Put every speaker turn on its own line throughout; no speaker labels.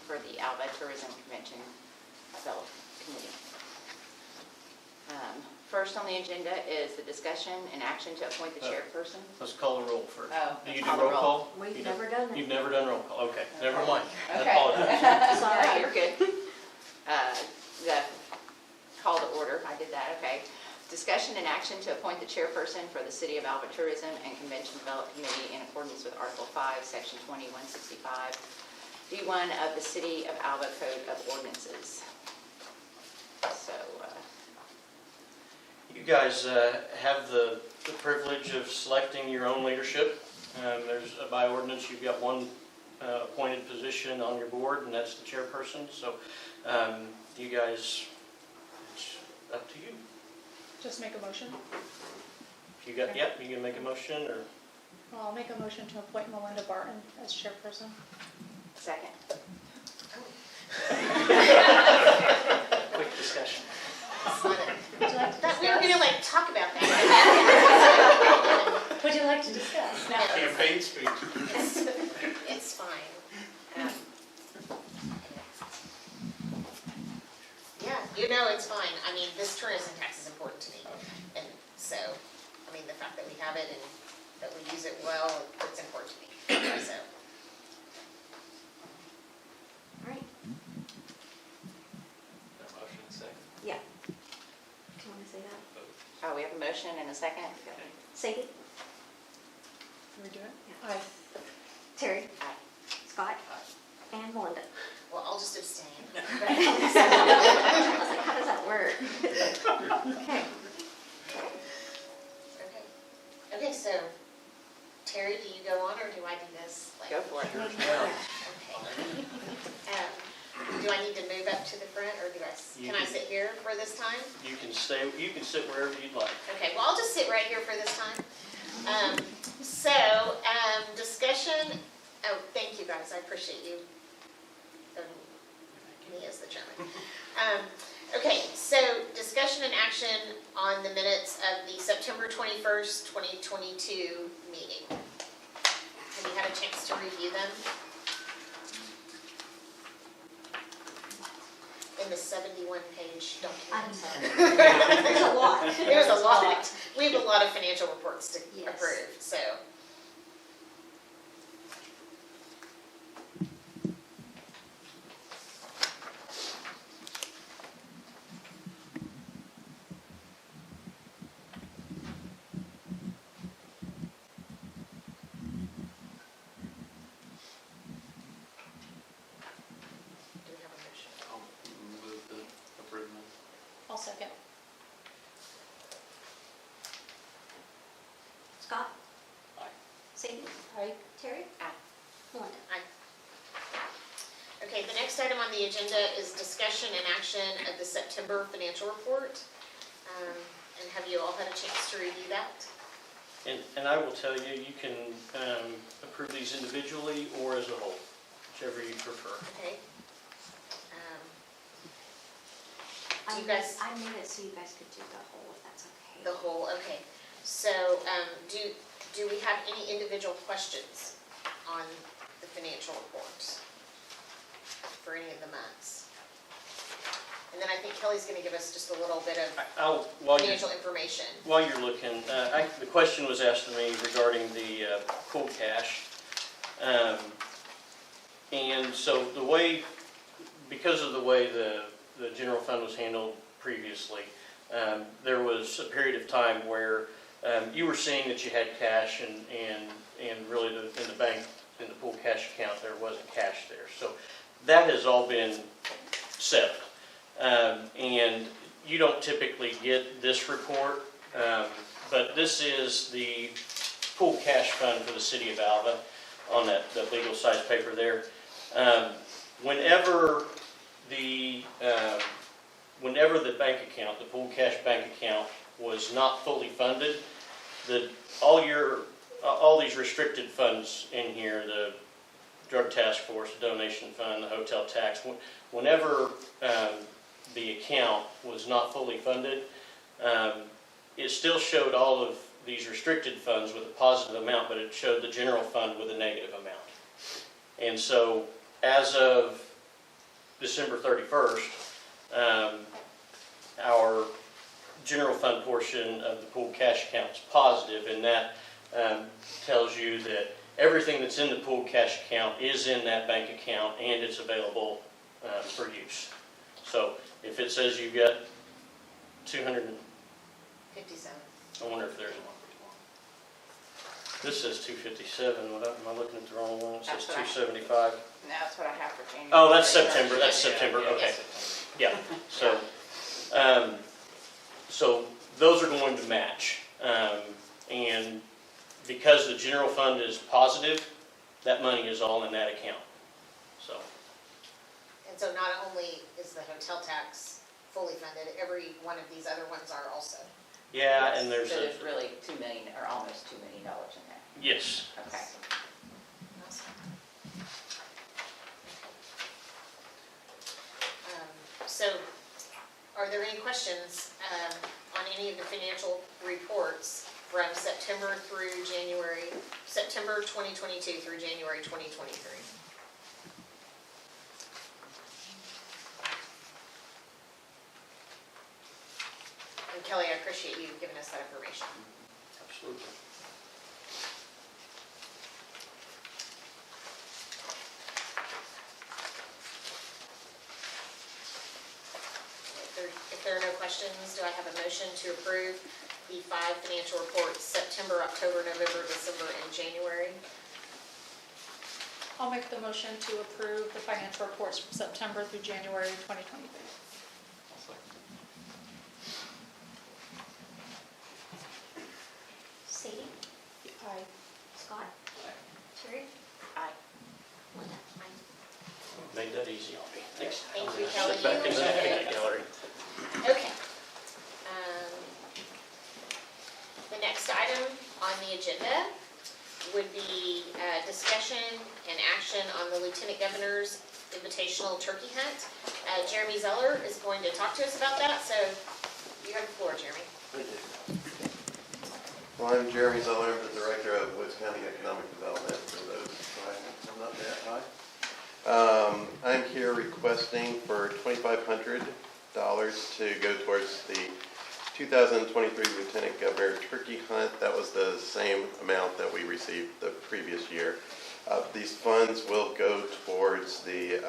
for the Alva Tourism Convention Development Committee. First on the agenda is the discussion and action to appoint the chairperson.
Let's call the roll first.
Oh,
Do you do
call the
roll
roll.
call?
We've never done that.
You've never done roll call. Okay, never mind. I
Okay.
apologize.
Sorry, you're good. The call to order, I did that, okay. Discussion and action to appoint the chairperson for the City of Alva Tourism and Convention Development Committee in accordance with Article 5, Section 2165, D1 of the City of Alva Code of Ordinances. So,
You guys have the privilege of selecting your own leadership. There's by ordinance, you've got one appointed position on your board, and that's the chairperson. So you guys, it's up to you.
Just make a motion.
You got, yep, you can make a motion, or
I'll make a motion to appoint Melinda Barton as chairperson.
second.
quick discussion.
Would you like to
That we were
discuss?
gonna like talk about that.
Would you like to discuss? No.
Campaign speech.
It's fine. Yeah, you know it's fine. I mean, this tourism tax is important to me. And so, I mean, the fact that we have it and that we use it well, it's important to me. So,
All right.
Motion second.
Yeah. Do you want to say that?
Oh, we have a motion and a second?
Sadie?
Can we do it?
Yeah.
Aye.
Terry?
Aye.
Scott? And Melinda.
well,Ll just abstain.
I was like, how does that work? Okay.
Okay. Okay, so Terry, do you go on or do I do this? Like-
Go for it.
Yeah.
Okay. Do I need to move up to the front or can I sit here for this time?
You can stay. You can sit wherever you'd like.
Okay, well, I'll just sit right here for this time. Discussion, oh, thank you guys, I appreciate you. Me as the chairman. Okay, so discussion and action on the minutes of the September 21st, 2022 meeting. Have you had a chance to review them? In the 71-page document.
There's a lot.
There's a lot. We have a lot of financial reports to
Yes.
approve, so. Do we have a motion?
I'll move the approval.
I'll second.
Scott?
Aye.
Sadie?
Aye.
Terry?
Aye.
Melinda?
Okay, the next item on the agenda is discussion and action of the September financial report. And have you all had a chance to review that?
And I will tell you, you can approve these individually or as a whole, whichever you prefer.
Okay. Do you guys,
I made it so you guys could do the whole, if that's okay.
the whole, okay. So, do we have any individual questions on the financial reports for any of the months? And then I think Kelly's gonna give us just a little bit of financial information.
While you're looking, the question was asked to me regarding the pool cash. And so because of the way the general fund was handled previously, there was a period of time where you were seeing that you had cash and really in the bank, in the pool cash account, there wasn't cash there. So that has all been settled. And you don't typically get this report, but this is the pool cash fund for the city of Alva on that legal size paper there. Whenever the bank account, the pool cash bank account, was not fully funded, all these restricted funds in here, the drug task force, the donation fund, the hotel tax, whenever the account was not fully funded, it still showed all of these restricted funds with a positive amount, but it showed the general fund with a negative amount. And so as of December 31st, our general fund portion of the pooled cash account is positive, and that tells you that everything that's in the pooled cash account is in that bank account and it's available for use. So if it says you've got 200,
57.
I wonder if there's, this says 257, am I looking at the wrong one? It says
That's what I-
275.
No, that's what I have for January.
Oh, that's September, okay. Yeah, so, so those are going to match. And because the general fund is positive, that money is all in that account, so.
And so not only is the hotel tax fully funded, every one of these other ones are also.
Yeah, and there's
So
a,
there's really $2 million, or almost $2 million in there.
yes.
Okay.
So, are there any questions on any of the financial reports from September 2022 through January 2023? And Kelly, I appreciate you giving us that information.
Absolutely.
If there are no questions, do I have a motion to approve the 5 financial reports, September, October, November, December, and January?
I'll make the motion to approve the financial reports from September through January 2023.
Sadie?
Aye.
Scott? Terry?
Aye.
Linda? Aye.
Made that easy on me. Thanks.
Thank you, Kelly.
Sit back in that gallery.
Okay. The next item on the agenda would be discussion and action on the Lieutenant Governor's Invitational Turkey Hunt. Jeremy Zeller is going to talk to us about that, so you have the floor, Jeremy.
Well, I'm Jeremy Zeller, I'm the Director of Woods County Economic Development, for those who I'm not that high. I'm here requesting for $2,500 to go towards the 2023 Lieutenant Governor Turkey Hunt. That was the same amount that we received the previous year. These funds will go towards the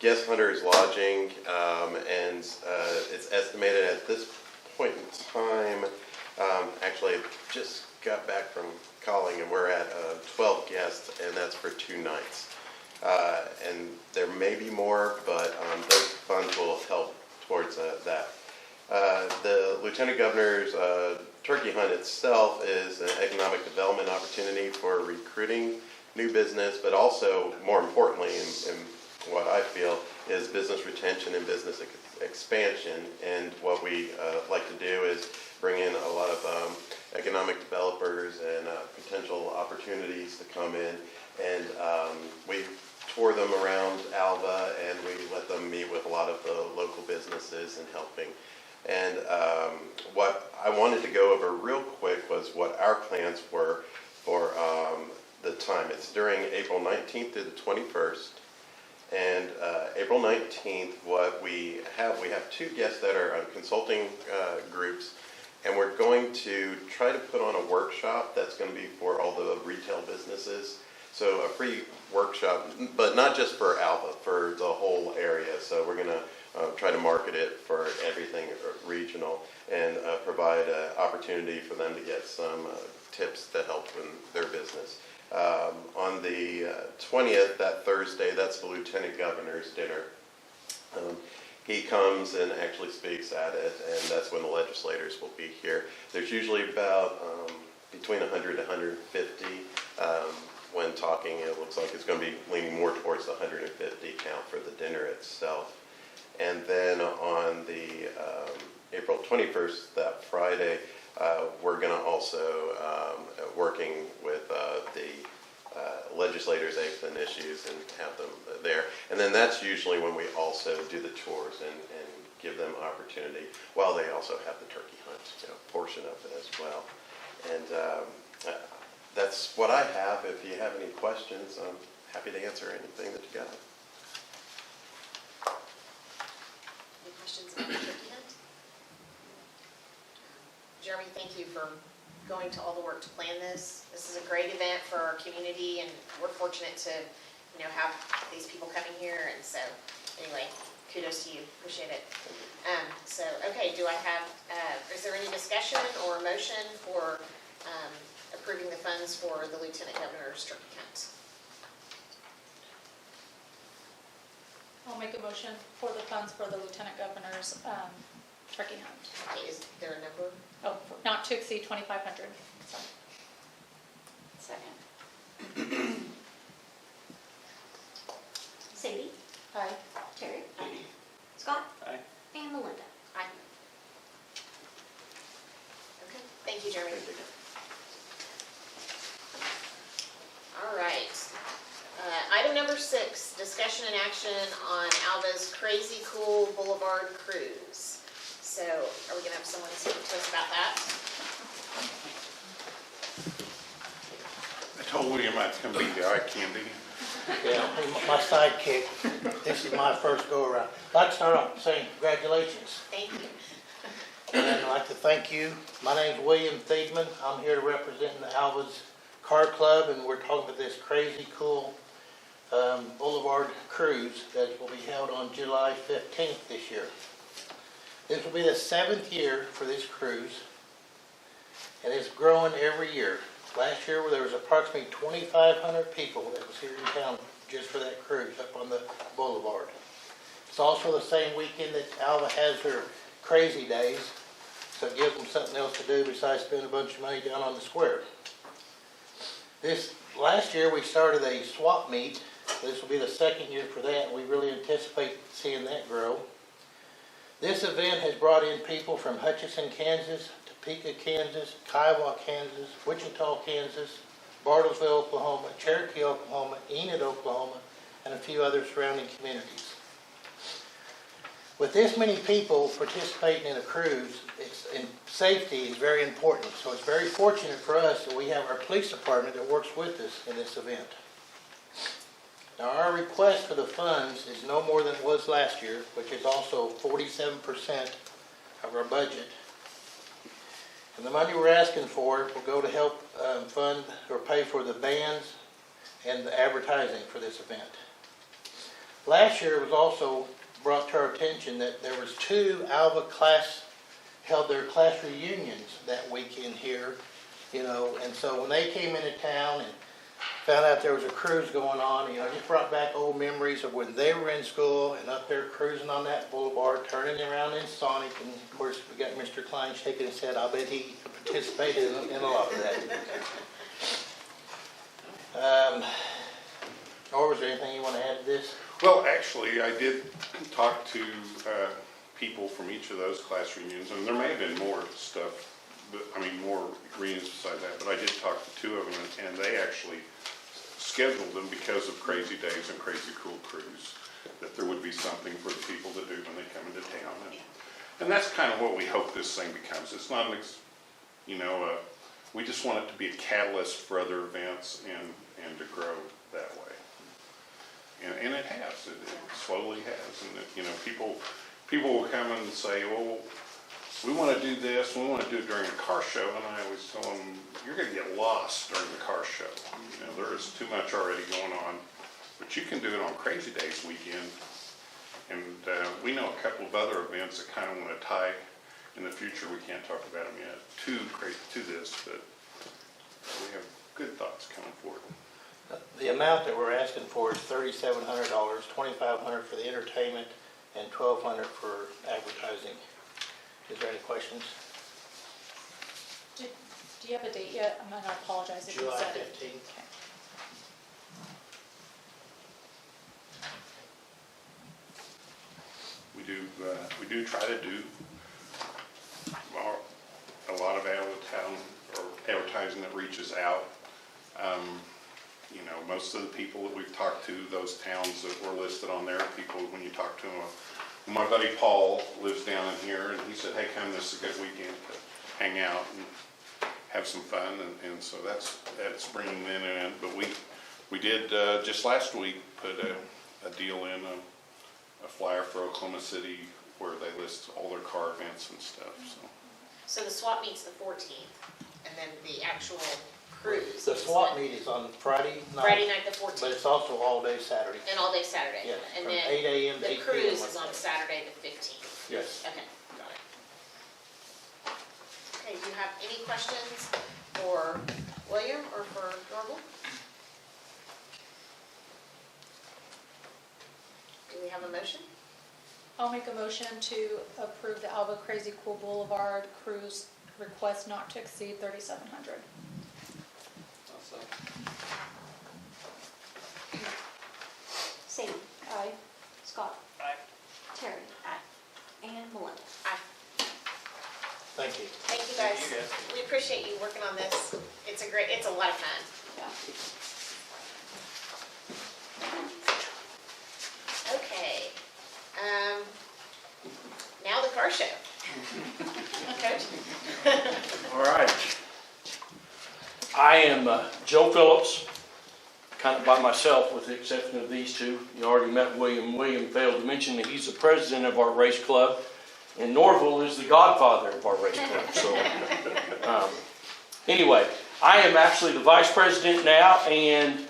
guest hunters lodging, and it's estimated at this point in time, actually I just got back from calling and we're at 12 guests, and that's for 2 nights. And there may be more, but those funds will help towards that. The Lieutenant Governor's Turkey Hunt itself is an economic development opportunity for recruiting new business, but also, more importantly, in what I feel, is business retention and business expansion. And what we like to do is bring in a lot of economic developers and potential opportunities to come in. And we tour them around Alva, and we let them meet with a lot of the local businesses and helping. And what I wanted to go over real quick was what our plans were for the time. It's during April 19th to the 21st. And April 19th, what we have 2 guests that are on consulting groups, and we're going to try to put on a workshop that's going to be for all the retail businesses. So a free workshop, but not just for Alva, for the whole area. So we're going to try to market it for everything regional, and provide an opportunity for them to get some tips to help in their business. On the 20th, that Thursday, that's the Lieutenant Governor's dinner. He comes and actually speaks at it, and that's when the legislators will be here. There's usually about between 100 and 150. When talking, it looks like it's going to be leaning more towards the 150 count for the dinner itself. And then on the April 21st, that Friday, we're going to also, working with the legislators' AFN issues and have them there. And then that's usually when we also do the tours and give them opportunity, while they also have the turkey hunt portion of it as well. And that's what I have. If you have any questions, I'm happy to answer anything that you got.
thank you for going to all the work to plan this. This is a great event for our community, and we're fortunate to, have these people coming here, and so, anyway, kudos to you, appreciate it. Okay, do I have, is there any discussion or motion for approving the funds for the Lieutenant Governor's turkey hunt?
I'll make a motion for the funds for the Lieutenant Governor's turkey hunt.
Okay, is there a number?
Oh, not to exceed 2,500. Sorry.
Second.
Cindy,
Aye.
Terry, Scott,
Aye.
and Melinda.
Aye. Okay, thank you, Jeremy. All right. Item number 6, discussion and action on Alva's Crazy Cool Boulevard Cruise. So, are we gonna have someone speak to us about that?
I told William I'd come beat the eye candy.
Yeah, my sidekick. This is my first go-around. I'd like to start off saying congratulations.
Thank you.
And I'd like to thank you. My name's William Thiedman. I'm here to represent the Alva's Car Club, and we're talking about this crazy cool Boulevard Cruise that will be held on July 15th this year. This will be the 7th year for this cruise, and it's growing every year. Last year, there was approximately 2,500 people that was here in town just for that cruise up on the boulevard. It's also the same weekend that Alva has her crazy days, so it gives them something else to do besides spend a bunch of money down on the square. Last year, we started a swap meet. This will be the 2nd year for that, and we really anticipate seeing that grow. This event has brought in people from Hutchinson, Kansas, Topeka, Kansas, Kiowa, Kansas, Wichita, Kansas, Bartlesville, Oklahoma, Cherokee, Oklahoma, Enid, Oklahoma, and a few other surrounding communities. With this many people participating in a cruise, safety is very important. So it's very fortunate for us that we have our police department that works with us in this event. Now, our request for the funds is no more than it was last year, which is also 47% of our budget. And the money we're asking for will go to help fund or pay for the bands and the advertising for this event. Last year, it was also brought to our attention that there was 2 Alva class held their class reunions that weekend here, and so when they came into town and found out there was a cruise going on, it just brought back old memories of when they were in school and up there cruising on that boulevard, turning around in Sonic, and of course we got Mr. Klein shaking his head. I bet he participated in a lot of that. Or was there anything you want to add to this?
Well, actually, I did talk to people from each of those class reunions, and there may have been more stuff, more reunions besides that, but I did talk to 2 of them, and they actually scheduled them because of Crazy Days and Crazy Cool Cruise, that there would be something for the people to do when they come into town. And that's kind of what we hope this thing becomes. It's not, we just want it to be a catalyst for other events and to grow that way. And it has, it slowly has, and people will come and say, well, we want to do this, we want to do it during a car show, and I always tell them, you're going to get lost during the car show. There is too much already going on, but you can do it on Crazy Days weekend, and we know a couple of other events that kind of want to tie in the future. We can't talk about them yet to this, but we have good thoughts coming forward.
The amount that we're asking for is $3,700, $2,500 for the entertainment, and $1,200 for advertising. Is there any questions?
Do you have a date yet? I'm going to apologize if you
July
said it.
15th.
Okay.
We do try to do a lot of advertising that reaches out. Most of the people that we've talked to, those towns that were listed on there, people, when you talk to them, my buddy Paul lives down in here, and he said, hey, come, this is a good weekend to hang out and have some fun, and so that's bringing them in. But we did, just last week, put a deal in, a flyer for Oklahoma City where they list all their car events and stuff, so.
So the swap meet's the 14th, and then the actual cruise.
The
is
swap meet is on Friday
Friday
night,
night, the
but
14th,
it's also all day Saturday.
and all day Saturday.
Yes,
And
from
then
8 a.m. to
the
8 p.m.
cruise
on
is on
Saturday.
Saturday, the 15th.
Yes.
Okay, got it. Okay, do you have any questions for William or for Norval? Do we have a motion?
I'll make a motion to approve the Alva Crazy Cool Boulevard cruise request not to exceed 3,700.
I'll second.
Sandy,
Aye.
Scott.
Aye.
Terry. And Melinda.
Aye.
Thank you.
Thank you guys.
Thank you guys.
We appreciate you working on this. It's a lot of fun.
Yeah.
Okay. Now the car show. Coach?
All right. I am Joe Phillips, kind of by myself with the exception of these two. You already met William. William failed to mention that he's the president of our race club, and Norval is the godfather of our race club. So anyway, I am actually the vice president now and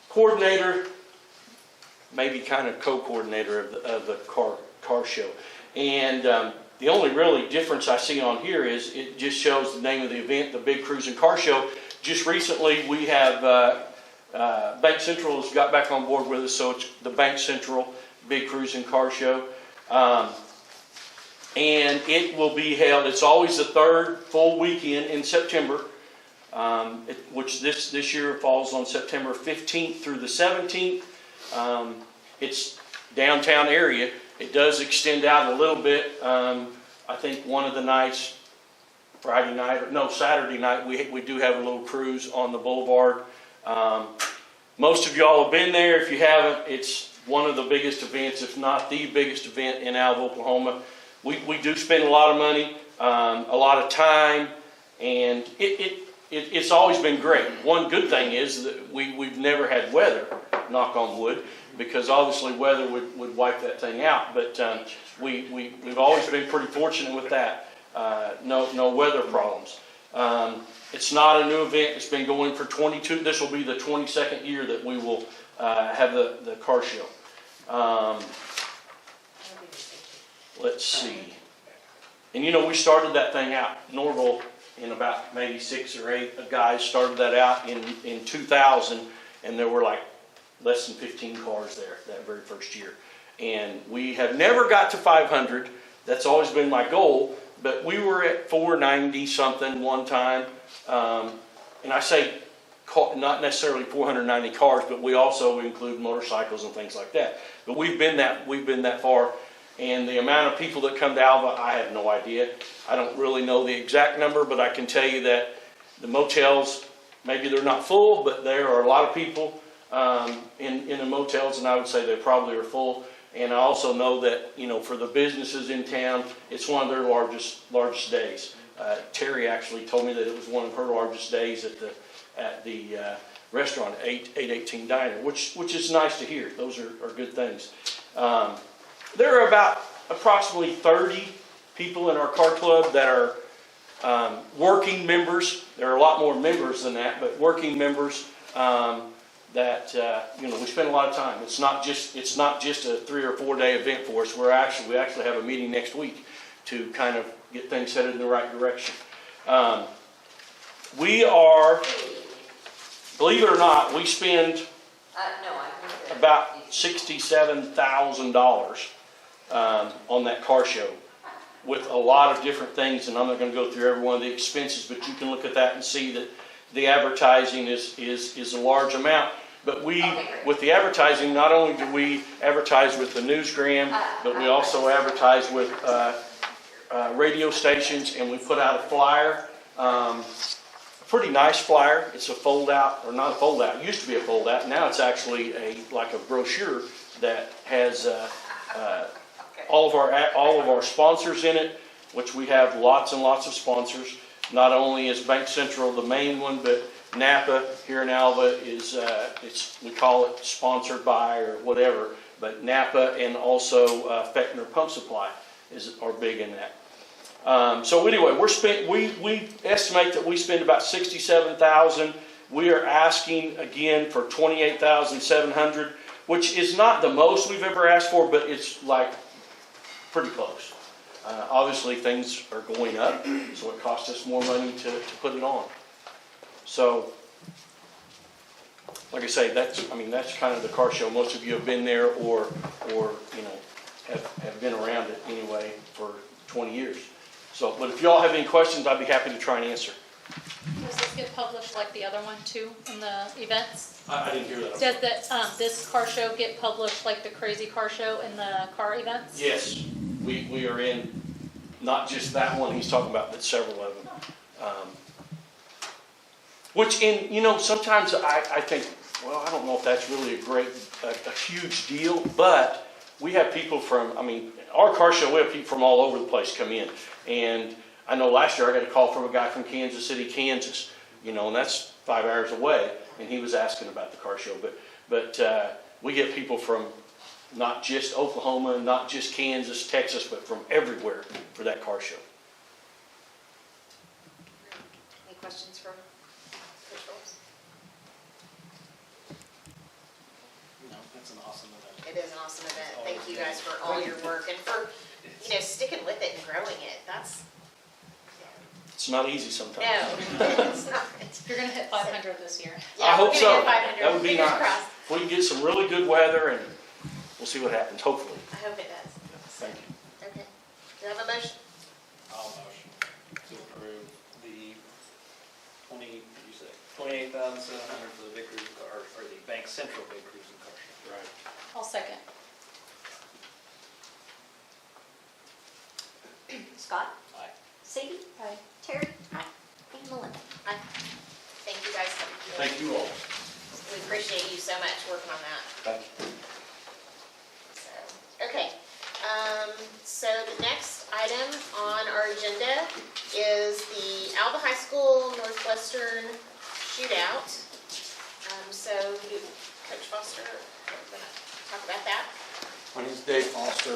coordinator, maybe kind of co-coordinator of the car show. And the only really difference I see on here is it just shows the name of the event, the Big Cruise and Car Show. Just recently, we have Bank Central has got back on board with us, so it's the Bank Central Big Cruise and Car Show. And it will be held, it's always the third full weekend in September, which this year falls on September 15th through the 17th. It's downtown area. It does extend out a little bit. I think one of the nights, Saturday night, we do have a little cruise on the boulevard. Most of y'all have been there. If you haven't, it's one of the biggest events, if not the biggest event in Alva, Oklahoma. We do spend a lot of money, a lot of time, and it's always been great. One good thing is that we've never had weather, knock on wood, because obviously weather would wipe that thing out. But we've always been pretty fortunate with that. No weather problems. It's not a new event. It's been going for 22. This will be the 22nd year that we will have the car show. Let's see. And we started that thing out. Norval, in about maybe 6 or 8 guys started that out in 2000, and there were like less than 15 cars there that very first year. And we have never got to 500. That's always been my goal, but we were at 490 something one time. And I say not necessarily 490 cars, but we also include motorcycles and things like that. But we've been that far. And the amount of people that come to Alva, I have no idea. I don't really know the exact number, but I can tell you that the motels, maybe they're not full, but there are a lot of people in the motels, and I would say they probably are full. And I also know that, for the businesses in town, it's one of their largest days. Terry actually told me that it was one of her largest days at the restaurant, 818 Diner, which is nice to hear. Those are good things. There are about approximately 30 people in our car club that are working members. There are a lot more members than that, but working members that we spend a lot of time. It's not just a 3 or 4 day event for us. We actually have a meeting next week to kind of get things headed in the right direction. We are, believe it or not, we spend about $67,000 on that car show with a lot of different things, and I'm not going to go through every one of the expenses, but you can look at that and see that the advertising is a large amount. But with the advertising, not only do we advertise with the newsgram, but we also advertise with radio stations, and we put out a flyer, a pretty nice flyer. It's a fold-out, or not a fold-out. It used to be a fold-out. Now it's actually like a brochure that has all of our sponsors in it, which we have lots and lots of sponsors. Not only is Bank Central the main one, but Napa here in Alva is we call it sponsored by or whatever. But Napa and also Fechner Pump Supply are big in that. So anyway, we estimate that we spend about 67,000. We are asking again for 28,700, which is not the most we've ever asked for, but it's like pretty close. Obviously, things are going up, so it costs us more money to put it on. So, like I say, that's kind of the car show. Most of you have been there or have been around it anyway for 20 years. So, but if y'all have any questions, I'd be happy to try and answer.
Does this get published like the other one too, in the events?
I didn't hear that.
Does this car show get published like the crazy car show in the car events?
Yes, we are in, not just that one he's talking about, but several of them. Sometimes I think, well, I don't know if that's really a huge deal, but we have people from, our car show, we have people from all over the place come in. And I know last year I got a call from a guy from Kansas City, Kansas, and that's 5 hours away, and he was asking about the car show. But we get people from not just Oklahoma, not just Kansas, Texas, but from everywhere for that car show.
Any questions for Coach Phillips?
No, that's an awesome event.
It is an awesome event. Thank you guys for all your work and for, sticking with it and growing it. That's,
It's not easy sometimes.
no, it's not.
You're gonna hit 500 this year.
I hope so.
We're gonna get 500.
That would be
Fingers
nice.
crossed.
If we can get some really good weather, and we'll see what happens, hopefully.
I hope it does.
Thank you.
Okay. Do you have a motion?
I'll motion to approve the 28,700 for the Big Cruise car, or the Bank Central Big Cruise and Car Show.
Right.
I'll second.
Scott?
Aye.
Sadie?
Aye.
Terry? Aye. And Melinda?
Aye. Thank you guys.
Thank you all.
We appreciate you so much working on that.
Thank you.
Okay, so the next item on our agenda is the Alva High School Northwestern Shootout. Coach Foster, we're gonna talk about that.
My name's Dave Foster,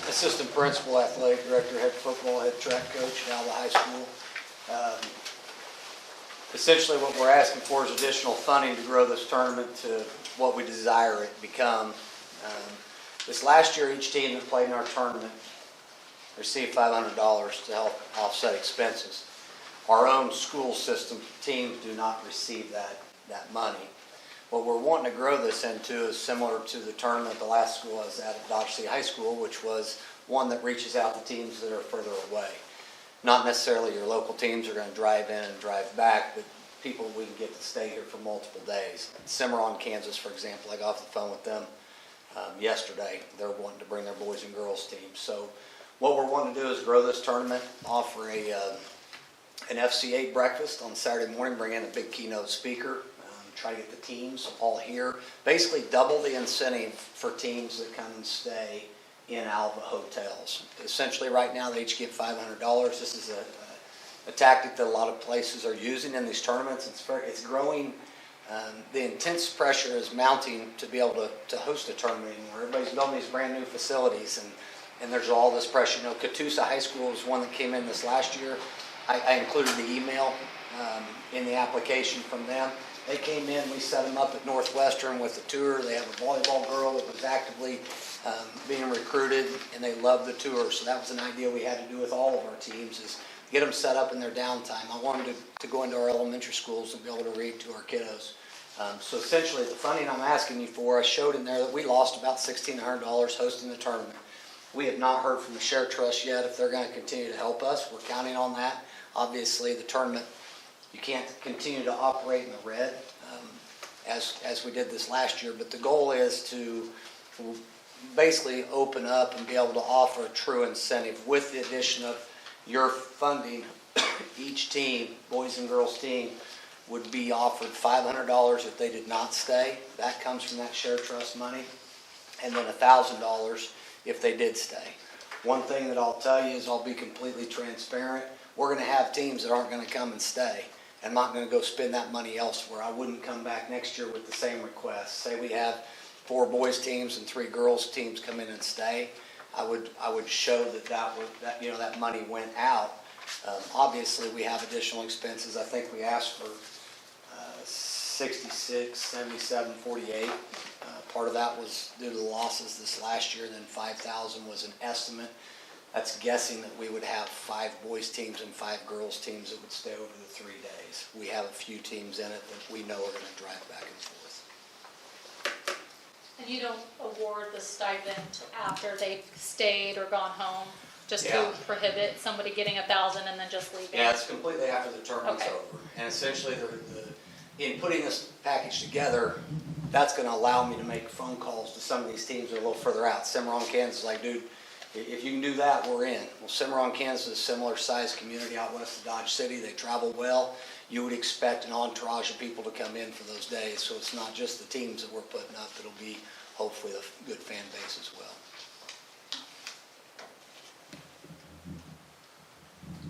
Assistant Principal, Athletic Director, Head Football, Head Track Coach at Alva High School. Essentially what we're asking for is additional funding to grow this tournament to what we desire it to become. This last year, each team that played in our tournament received $500 to help offset expenses. Our own school system teams do not receive that money. What we're wanting to grow this into is similar to the tournament the last school I was at Dodge City High School, which was one that reaches out to teams that are further away. Not necessarily your local teams are going to drive in and drive back, but people we can get to stay here for multiple days. Cimarron, Kansas, for example, I got off the phone with them yesterday. They're wanting to bring their boys and girls team. So what we're wanting to do is grow this tournament, offer an FCA breakfast on Saturday morning, bring in a big keynote speaker, try to get the teams all here. Basically double the incentive for teams that come and stay in Alva hotels. Essentially right now they each get $500. This is a tactic that a lot of places are using in these tournaments. It's growing. The intense pressure is mounting to be able to host a tournament anymore. Everybody's building these brand new facilities and there's all this pressure. Catoosa High School is one that came in this last year. I included the email in the application from them. They came in, we set them up at Northwestern with a tour. They have a volleyball girl that was actively being recruited, and they loved the tour. So that was an idea we had to do with all of our teams, is get them set up in their downtime. I wanted to go into our elementary schools and be able to read to our kiddos. So essentially the funding I'm asking you for, I showed in there that we lost about $1,600 hosting the tournament. We have not heard from the Share Trust yet if they're going to continue to help us. We're counting on that. Obviously the tournament, you can't continue to operate in the red as we did this last year, but the goal is to basically open up and be able to offer a true incentive with the addition of your funding. Each team, boys and girls team, would be offered $500 if they did not stay. That comes from that Share Trust money, and then $1,000 if they did stay. One thing that I'll tell you is I'll be completely transparent. We're going to have teams that aren't going to come and stay. I'm not going to go spend that money elsewhere. I wouldn't come back next year with the same request. Say we have 4 boys teams and 3 girls teams come in and stay. I would show that money went out. Obviously, we have additional expenses. I think we asked for 66, 77, 48. Part of that was due to the losses this last year, then 5,000 was an estimate. That's guessing that we would have 5 boys teams and 5 girls teams that would stay over the 3 days. We have a few teams in it that we know are going to drive back and forth.
And you don't award the stipend after they've stayed or gone home, just to
Yeah.
prohibit somebody getting 1,000 and then just leaving?
Yeah, it's completely after the tournament's
Okay.
over. And essentially, in putting this package together, that's going to allow me to make phone calls to some of these teams that are a little further out. Cimarron, Kansas, like, dude, if you can do that, we're in. Well, Cimarron, Kansas is a similar sized community out west of Dodge City. They travel well. You would expect an entourage of people to come in for those days. So it's not just the teams that we're putting up. It'll be hopefully a good fan base as well.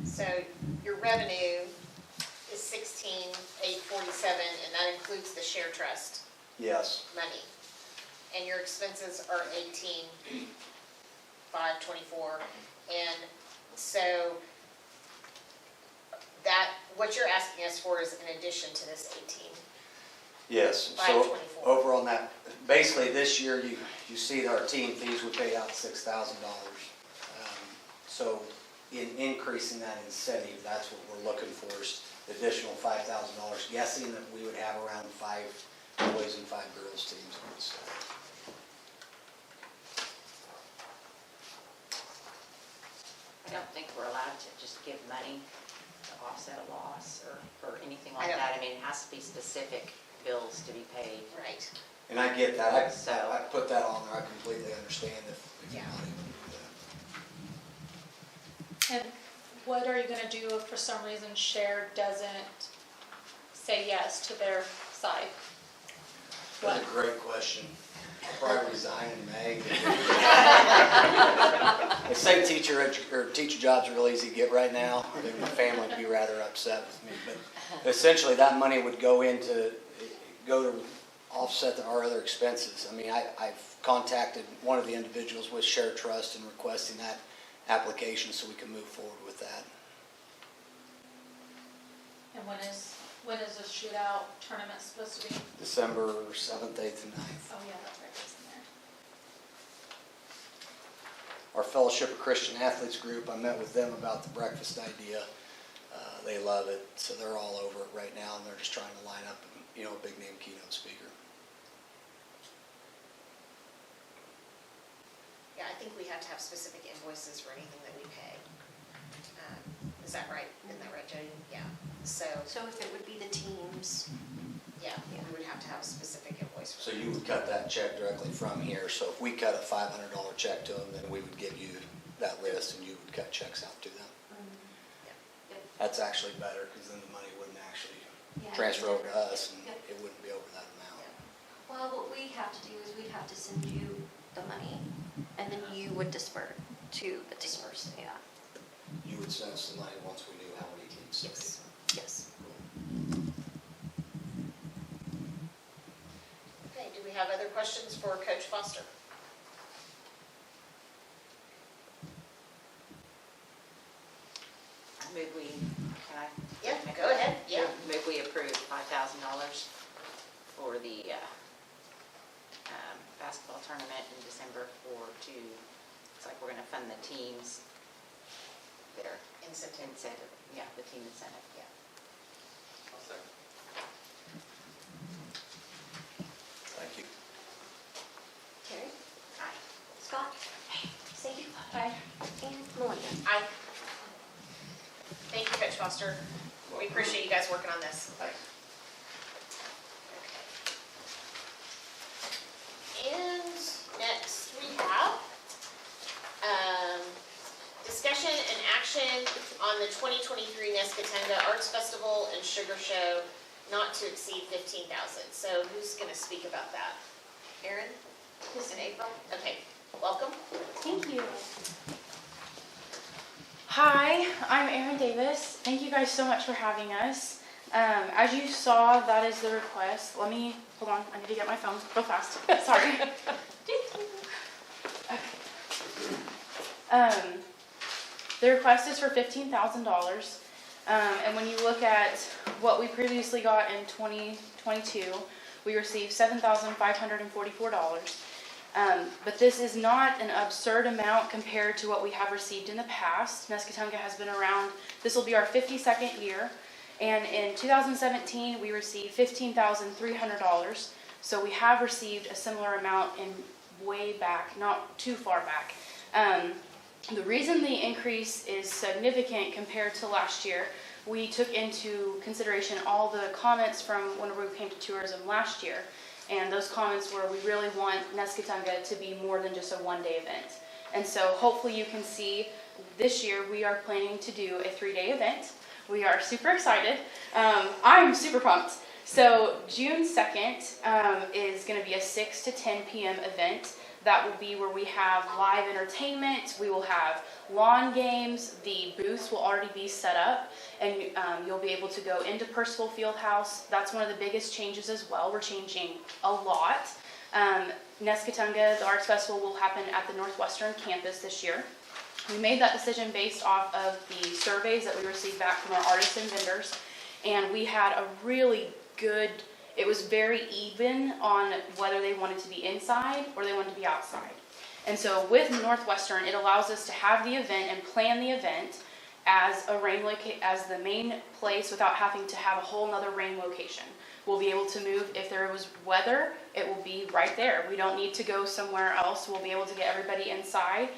So your revenue is 16,847, and that includes the share trust
Yes.
money. And your expenses are 18,524. And so that, what you're asking us for is in addition to this 18.
Yes, so
524.
over on that, basically this year, you see that our team fees, we paid out $6,000. So in increasing that incentive, that's what we're looking for, is the additional $5,000, guessing that we would have around 5 boys and 5 girls teams on the staff.
I don't think we're allowed to just give money to offset a loss or anything like
I don't-
that. I mean, it has to be specific bills to be paid.
Right.
And I get that, I
So-
put that on there, I completely understand if you're
Yeah.
not able to do that.
And what are you gonna do if for some reason Share doesn't say yes to their side?
That's a great question. I'll probably resign in May. They say teacher jobs are real easy to get right now. I think my family would be rather upset with me. But essentially, that money would go to offset our other expenses. I mean, I've contacted one of the individuals with Share Trust and requesting that application so we can move forward with that.
And when is the shootout tournament supposed to be?
December 7th, 8th, and 9th.
Oh, yeah, that's right, it's in there.
Our Fellowship of Christian Athletes group, I met with them about the breakfast idea. They love it, so they're all over it right now, and they're just trying to line up, a big name keynote speaker.
Yeah, I think we have to have specific invoices for anything that we pay. Is that right? Isn't that right, Jody? Yeah. So,
So if it would be the teams,
yeah, we would have to have a specific invoice for
So
that.
you would cut that check directly from here, so if we cut a $500 check to them, then we would give you that list, and you would cut checks out to them. That's actually better, because then the money wouldn't actually
yeah.
transfer over to us, and
Yep.
it wouldn't be over that amount.
Well, what we have to do is we'd have to send you the money, and then you would disperse to the teamers, yeah.
You would send us the money once we knew how many teams stayed.
Yes.
Okay, do we have other questions for Coach Foster?
Move we, can I?
Yeah,
make
go
a-
ahead, yeah.
Move we approve $5,000 for the basketball tournament in December it's like we're gonna fund the teams, their incentive, yeah, the team incentive, yeah.
Thank you.
Terry,
Aye.
Scott, Sadie,
Aye.
and Melinda.
Aye. Thank you, Coach Foster. We appreciate you guys working on this.
Thanks.
And next we have discussion and action on the 2023 Nescatonga Arts Festival and Sugar Show not to exceed 15,000. So who's going to speak about that? Erin?
This
And April? Okay, welcome.
Thank you. Hi, I'm Erin Davis. Thank you guys so much for having us. As you saw, that is the request. Hold on, I need to get my phone real fast. Sorry. Okay. The request is for $15,000. And when you look at what we previously got in 2022, we received $7,544. But this is not an absurd amount compared to what we have received in the past. Nescatunga has been around, this will be our 52nd year. And in 2017, we received $15,300. So we have received a similar amount in way back, not too far back. The reason the increase is significant compared to last year, we took into consideration all the comments from when we came to tourism last year. And those comments were, we really want Nescatunga to be more than just a one-day event. And so hopefully you can see this year we are planning to do a 3-day event. We are super excited. I'm super pumped. So June 2nd is going to be a 6 to 10 p.m. event. That will be where we have live entertainment, we will have lawn games, the booths will already be set up, and you'll be able to go into Percival Fieldhouse. That's one of the biggest changes as well. We're changing a lot. Nescatunga, the Arts Festival, will happen at the Northwestern campus this year. We made that decision based off of the surveys that we received back from our artists and vendors, and we had a really good, it was very even on whether they wanted to be inside or they wanted to be outside. And so with Northwestern, it allows us to have the event and plan the event as the main place without having to have a whole nother rain location. We'll be able to move, if there was weather, it will be right there. We don't need to go somewhere else. We'll be able to get everybody inside.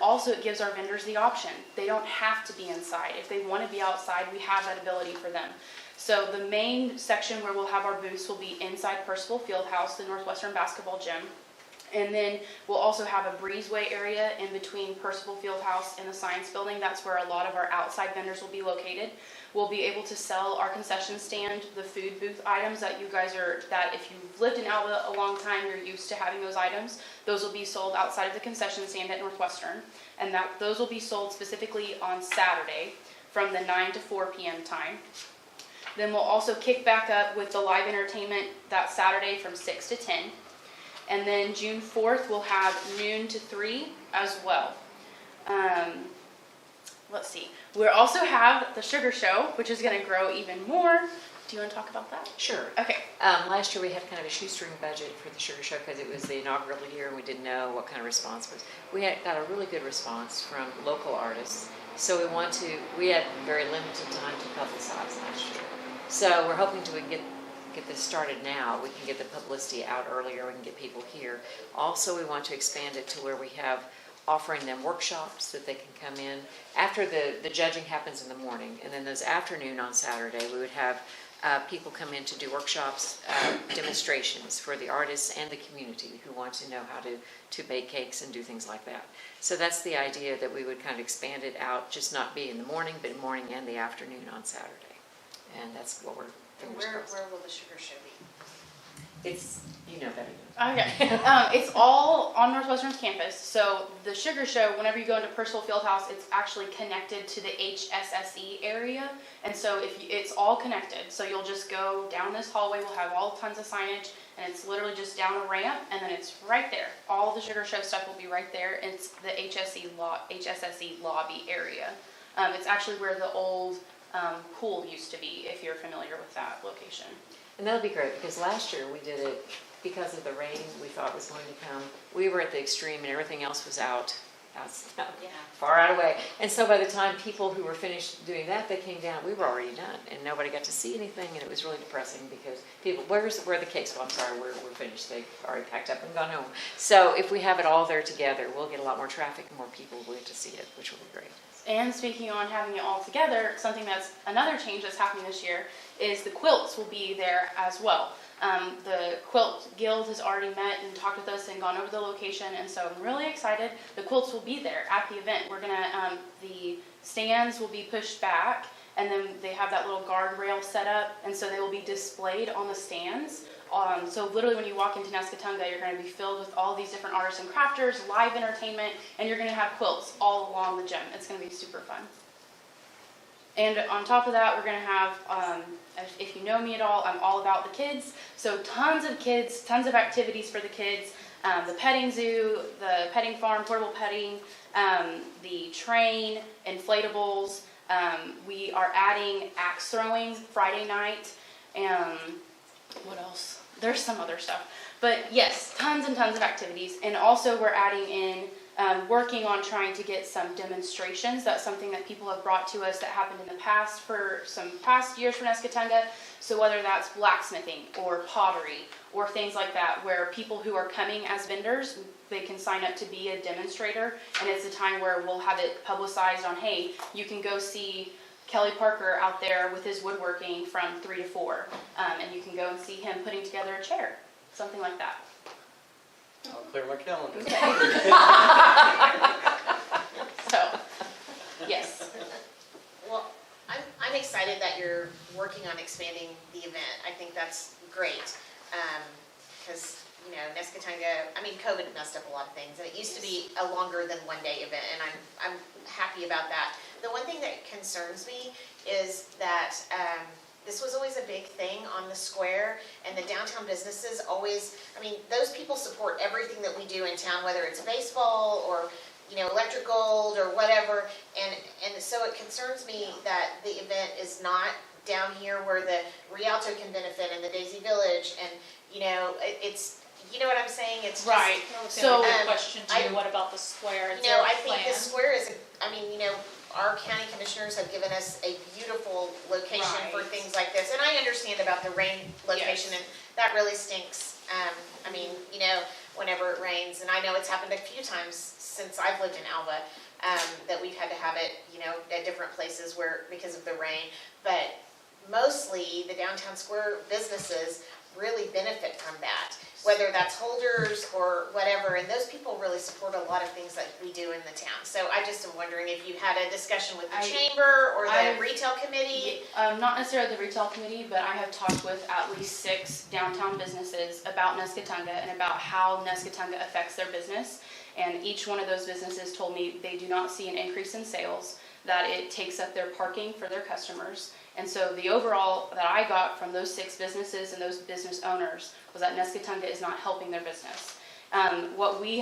Also, it gives our vendors the option. They don't have to be inside. If they want to be outside, we have that ability for them. So the main section where we'll have our booths will be inside Percival Fieldhouse, the Northwestern basketball gym. And then we'll also have a breezeway area in between Percival Fieldhouse and the science building. That's where a lot of our outside vendors will be located. We'll be able to sell our concession stand, the food booth items that you guys that if you've lived in Alva a long time, you're used to having those items. Those will be sold outside of the concession stand at Northwestern. And those will be sold specifically on Saturday from the 9 to 4 p.m. time. Then we'll also kick back up with the live entertainment that Saturday from 6 to 10. And then June 4th, we'll have noon to 3 as well. Let's see. We'll also have the Sugar Show, which is going to grow even more. Do you want to talk about that?
Sure.
Okay.
Last year we had kind of a shoestring budget for the Sugar Show because it was the inaugural year and we didn't know what kind of response was. We got a really good response from local artists. So we had very limited time to publicize last year. So we're hoping to get this started now. We can get the publicity out earlier. We can get people here. Also, we want to expand it to where we have offering them workshops that they can come in. After the judging happens in the morning, and then those afternoon on Saturday, we would have people come in to do workshops, demonstrations for the artists and the community who want to know how to bake cakes and do things like that. So that's the idea, that we would kind of expand it out, just not be in the morning, but morning and the afternoon on Saturday. And that's what we're
And where will the Sugar Show be?
It's, you know better.
Okay. It's all on Northwestern's campus. So the Sugar Show, whenever you go into Percival Fieldhouse, it's actually connected to the HSSE area. And so it's all connected. So you'll just go down this hallway. We'll have all tons of signage. And it's literally just down a ramp. And then it's right there. All the Sugar Show stuff will be right there. It's the HSSE lobby area. It's actually where the old pool used to be, if you're familiar with that location.
And that'll be great, because last year we did it because of the rain we thought was going to come. We were at the extreme and everything else was out far out away. And so by the time people who were finished doing that, they came down, we were already done. And nobody got to see anything, and it was really depressing because people, where are the cakes? Well, I'm sorry, we're finished. They've already packed up and gone home. So if we have it all there together, we'll get a lot more traffic and more people will get to see it, which will be great.
And speaking on having it all together, something that's another change that's happening this year is the quilts will be there as well. The Quilt Guild has already met and talked with us and gone over the location, and so I'm really excited. The quilts will be there at the event. We're gonna, the stands will be pushed back, and then they have that little guardrail set up, and so they will be displayed on the stands. So literally when you walk into Nescatunga, you're going to be filled with all these different artists and crafters, live entertainment, and you're going to have quilts all along the gym. It's going to be super fun. And on top of that, we're going to have, if you know me at all, I'm all about the kids. So tons of kids, tons of activities for the kids. The petting zoo, the petting farm, portable petting, the train, inflatables. We are adding axe throwing Friday night. What else? There's some other stuff. But yes, tons and tons of activities. And also we're adding in, working on trying to get some demonstrations. That's something that people have brought to us that happened in the past for some past years for Nescatunga. So whether that's blacksmithing or pottery or things like that, where people who are coming as vendors, they can sign up to be a demonstrator. And it's a time where we'll have it publicized on, hey, you can go see Kelly Parker out there with his woodworking from 3 to 4. And you can go and see him putting together a chair, something like that.
I'll clear my calendar.
So, yes.
Well, I'm excited that you're working on expanding the event. I think that's great. Because, you know, Nescatunga, I mean, COVID messed up a lot of things. And it used to be a longer than one day event, and I'm happy about that. The one thing that concerns me is that this was always a big thing on the square, and the downtown businesses always, I mean, those people support everything that we do in town, whether it's baseball or, you know, electric gold or whatever, and so it concerns me that the event is not down here where the Rialto can benefit and the Daisy Village, and, you know, it's, you know what I'm saying? It's just,
Right.
So,
So,
question to you, what about the square? Is
you
there
know,
a
I think the
plan?
square is, I mean, you know, our county commissioners have given us a beautiful location for
Right.
things like this. And I understand about the rain location,
Yes.
and that really stinks. I mean, you know, whenever it rains, and I know it's happened a few times since I've lived in Alva, that we've had to have it, you know, at different places where, because of the rain. But mostly, the downtown square businesses really benefit from that, whether that's holders or whatever, and those people really support a lot of things that we do in the town. So I just am wondering if you had a discussion with the chamber or the retail committee?
Not necessarily the retail committee, but I have talked with at least 6 downtown businesses about Nescatunga and about how Nescatunga affects their business. And each one of those businesses told me they do not see an increase in sales, that it takes up their parking for their customers. And so the overall that I got from those 6 businesses and those business owners was that Nescatunga is not helping their business. What we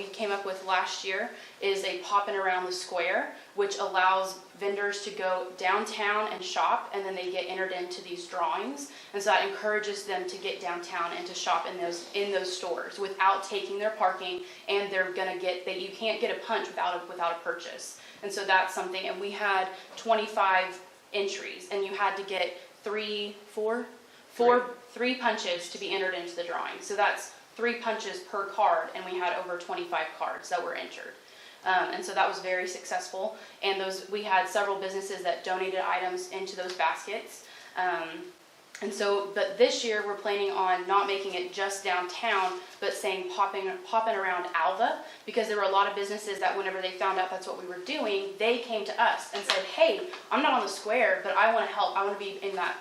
came up with last year is a popping around the square, which allows vendors to go downtown and shop, and then they get entered into these drawings. And so that encourages them to get downtown and to shop in those stores without taking their parking, and they're gonna you can't get a punch without a purchase. And so that's something, and we had 25 entries, and you had to get 3 punches to be entered into the drawing. So that's 3 punches per card, and we had over 25 cards that were entered. And so that was very successful. And we had several businesses that donated items into those baskets. But this year we're planning on not making it just downtown, but saying popping around Alva, because there were a lot of businesses that whenever they found out that's what we were doing, they came to us and said, hey, I'm not on the square, but I want to help. I want to be in that.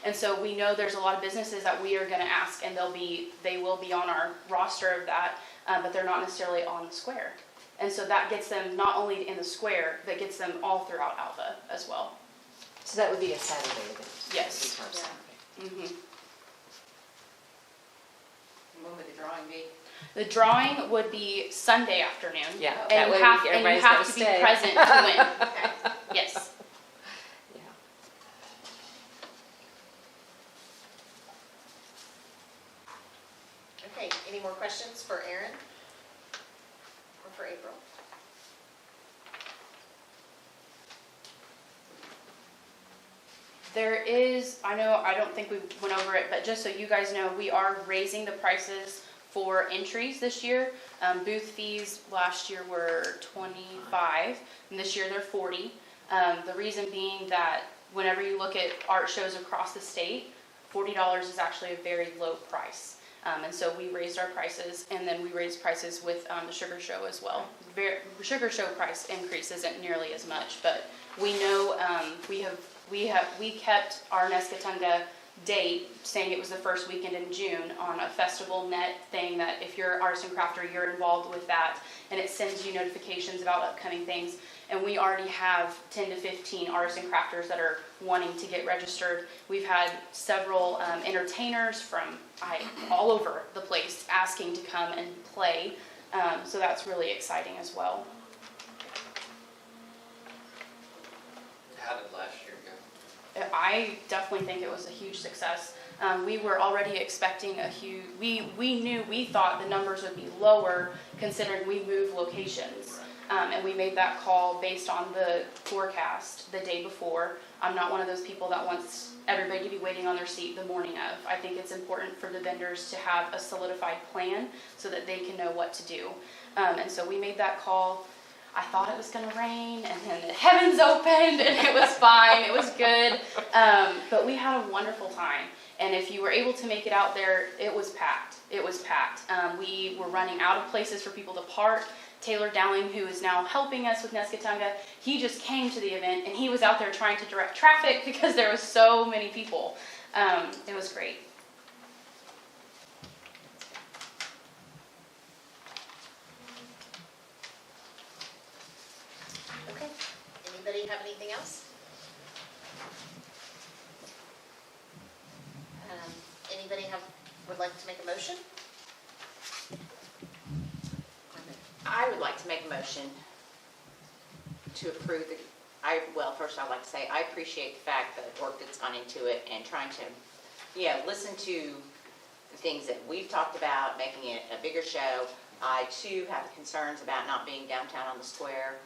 And so we know there's a lot of businesses that we are going to ask, and they will be on our roster of that, but they're not necessarily on the square. And so that gets them not only in the square, but gets them all throughout Alva as well.
So that would be a Saturday event?
Yes.
Each Saturday.
Mm-hmm.
When would the drawing be?
The drawing would be Sunday afternoon.
Yeah,
And
that
you
way
have,
everybody's gotta
to be
stay.
present to win.
Okay.
Yes.
Yeah.
Okay, any more questions for Erin? Or for April?
There is, I don't think we went over it, but just so you guys know, we are raising the prices for entries this year. Booth fees last year were $25, and this year they're $40. The reason being that whenever you look at art shows across the state, $40 is actually a very low price. And so we raised our prices, and then we raised prices with the Sugar Show as well. Sugar Show price increase isn't nearly as much, but we know we kept our Nescatunga date, saying it was the first weekend in June on a festival net thing that if you're an artist and crafter, you're involved with that, and it sends you notifications about upcoming things. And we already have 10 to 15 artists and crafters that are wanting to get registered. We've had several entertainers from all over the place asking to come and play, so that's really exciting as well.
How did last year go?
I definitely think it was a huge success. We were already expecting a huge, we thought the numbers would be lower considering we moved locations. And we made that call based on the forecast the day before. I'm not one of those people that wants everybody to be waiting on their seat the morning of. I think it's important for the vendors to have a solidified plan so that they can know what to do. And so we made that call. I thought it was going to rain, and then the heavens opened, and it was fine. It was good. But we had a wonderful time. And if you were able to make it out there, it was packed. It was packed. We were running out of places for people to park. Taylor Dowling, who is now helping us with Nescatunga, he just came to the event, and he was out there trying to direct traffic because there was so many people. It was great.
Okay, anybody have anything else? Anybody would like to make a motion?
I would like to make a motion to approve first I'd like to say, I appreciate the fact that the work that's gone into it and trying to, listen to the things that we've talked about, making it a bigger show. I too have concerns about not being downtown on the square,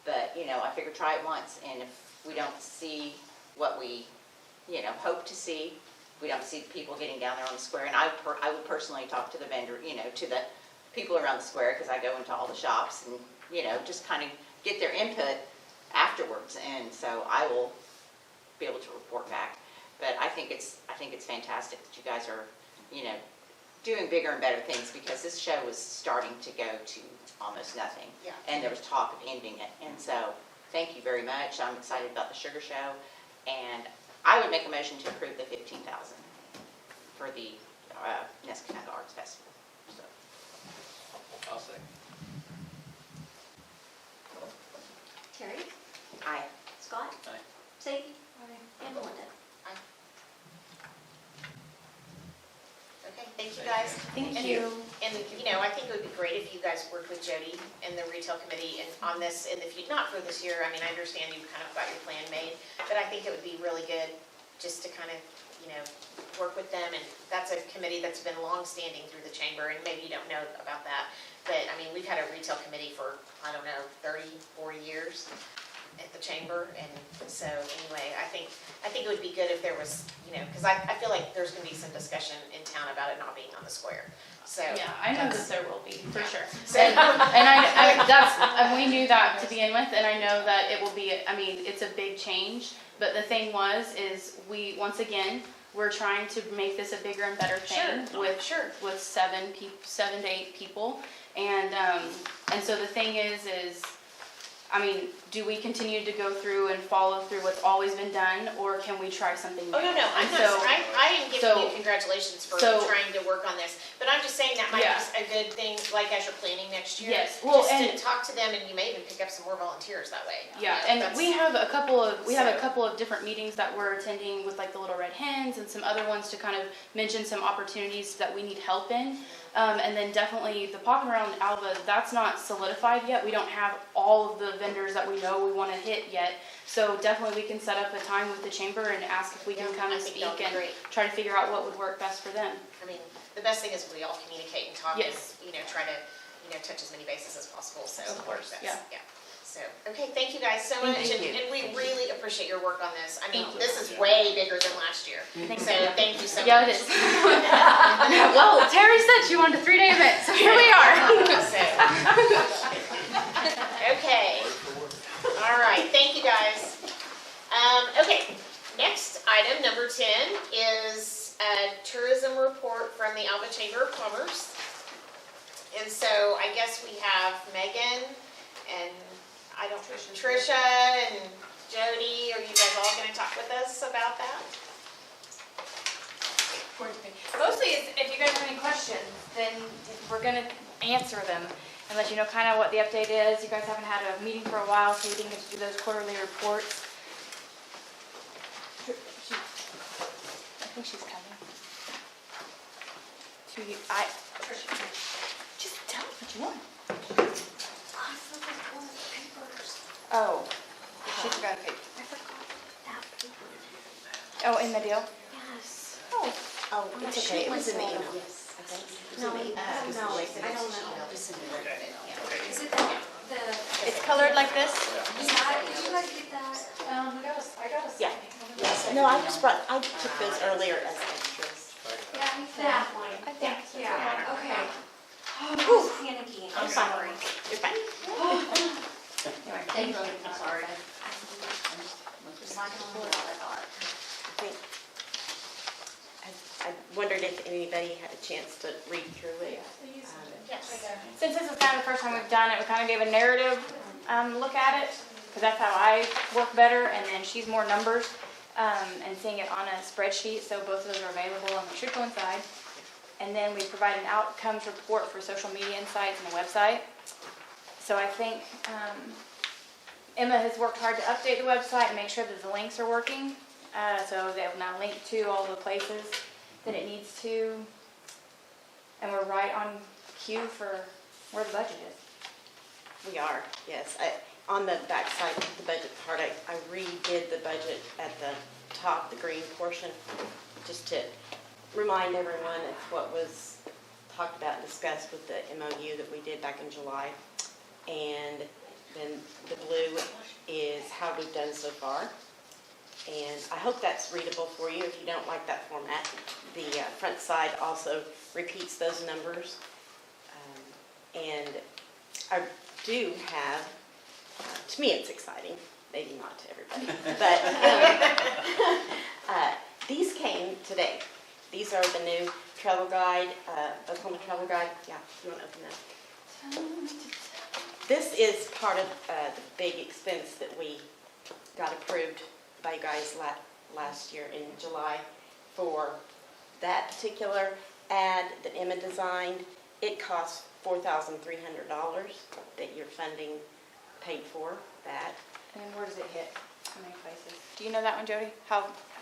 but, I figure try it once, and if we don't see what we, hope to see, we don't see the people getting down there on the square, and I would personally talk to the vendor, to the people around the square, because I go into all the shops and, just kind of get their input afterwards, and so I will be able to report back. But I think it's fantastic that you guys are, doing bigger and better things, because this show was starting to go to almost nothing.
Yeah.
And there was talk of ending it, and so thank you very much. I'm excited about the Sugar Show, and I would make a motion to approve the $15,000 for the Nescatunga Arts Festival. So.
I'll say.
Terry?
Aye.
Scott?
Aye.
Sadie? And Melinda?
Okay, thank you guys.
Thank
And-
you.
And, I think it would be great if you guys worked with Jody and the retail committee and on this, and if you, not for this year, I understand you've kind of got your plan made, but I think it would be really good just to kind of, work with them, and that's a committee that's been long-standing through the chamber, and maybe you don't know about that, but, we've had a retail committee for, 30, 40 years at the chamber, and so anyway, I think it would be good if there was, because I feel like there's going to be some discussion in town about it not being on the square, so.
Yeah, I know that there will be, for
Yeah.
sure.
So-
And we knew that to begin with, and I know that it will be, it's a big change, but the thing is once again, we're trying to make this a bigger and better thing with 7 to 8 people, and so the thing is, do we continue to go through and follow through what's always been done, or can we try something new?
Oh, no, I am giving you congratulations for trying to work on this, but I'm just saying that might be a good thing, like as you're planning next year.
Yes, well,
just to talk to them, and you may even pick up some more volunteers that way.
Yeah, and we have a couple of different meetings that we're attending with like the Little Red Hens and some other ones to kind of mention some opportunities that we need help in. And then definitely the Pop Around Alva, that's not solidified yet. We don't have all of the vendors that we know we want to hit yet. So definitely we can set up a time with the chamber and ask if we can come and speak and try to figure out what would work best for them.
The best thing is we all communicate and talk,
Yes.
and, try to, touch as many bases as possible, so.
Of course,
that's- So, okay, thank you guys so much,
Thank you.
and we really appreciate your work on this.
Thank you.
This is way bigger than last year, so thank you so much.
Yeah, it is. Well, Terry said she wanted a 3-day event, so here we are.
Okay. All right, thank you guys. Okay, next item, number 10, is a tourism report from the Alva Chamber of Commerce. And so I guess we have Megan and Trisha and Jody. Are you guys all going to talk with us about that?
Mostly, if you guys have any questions, then we're gonna answer them and let you know kind of what the update is. You guys haven't had a meeting for a while, so we didn't get to do those quarterly reports. I think she's coming. Just tell us what you want. Oh, she forgot a paper.
I forgot that paper.
Oh, in the deal?
Yes.
Oh,
Oh,
It's okay, it was in the email.
No, I don't know. I don't know. Is it the,
it's colored like this?
is that, did you guys get that?
I got a.
Yeah. No, I took those earlier as extras.
Yeah, that one.
I think.
Yeah, okay. Oh, I was panicking. I'm sorry.
You're fine.
Thank you. I'm sorry. Just not gonna hold all that hard.
I wondered if anybody had a chance to read through it.
Yes.
Since this is kind of the first time we've done it, we kind of gave a narrative look at it, because that's how I work better, and then she's more numbers, and seeing it on a spreadsheet, so both of those are available and they should coincide. And then we provide an outcomes report for social media insights and the website. So I think Emma has worked hard to update the website and make sure that the links are working. So they'll now link to all the places that it needs to. And we're right on cue for where the budget is.
We are, yes. On the back side of the budget part, I redid the budget at the top, the green portion, just to remind everyone of what was talked about and discussed with the MOU that we did back in July. And then the blue is how we've done so far. And I hope that's readable for you if you don't like that format. The front side also repeats those numbers. And I do have, to me it's exciting, maybe not to everybody, but these came today. These are the new travel guide, Oklahoma travel guide. Yeah, you want to open that? This is part of the big expense that we got approved by you guys last year in July for that particular ad that Emma designed. It costs $4,300 that your funding paid for that.
And where does it hit? How many places? Do you know that one, Jody?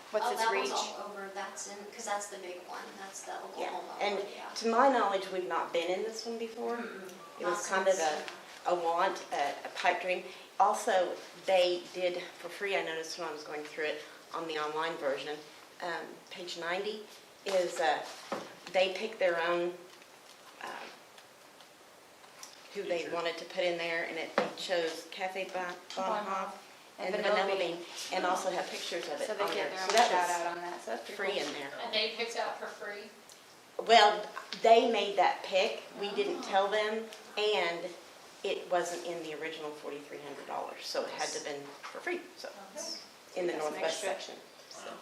What's its
That
reach?
one's all over, that's in, because that's the big one, that's the
Yeah,
Oklahoma
and
one, yeah.
to my knowledge, we've not been in this one before. It was kind of a want, a pipe dream. Also, they did for free, I noticed when I was going through it on the online version, page 90 is they pick their own who they wanted to put in there, and they chose Cafe Bonhoff and Vanilla Bean, and also have pictures of it
So they
on there.
get their own
So that
shout
was
out on that, so that's pretty
free
cool.
in there.
And they picked out for free?
Well, they made that pick, we didn't tell them, and it wasn't in the original $4,300, so it had to have been for free, so, in the
That's an
northwest
extra.
section. So,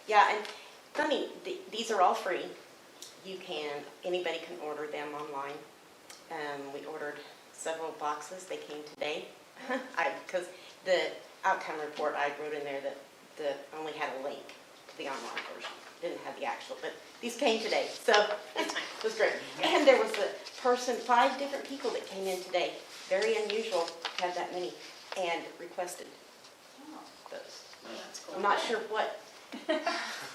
yeah, and funny, these are all free. Anybody can order them online. We ordered several boxes, they came today. Because the outcome report, I wrote in there that only had a link to the online version. Didn't have the actual, but these came today, so it was great. And there was 5 different people that came in today. Very unusual to have that many, and requested those. I'm not sure what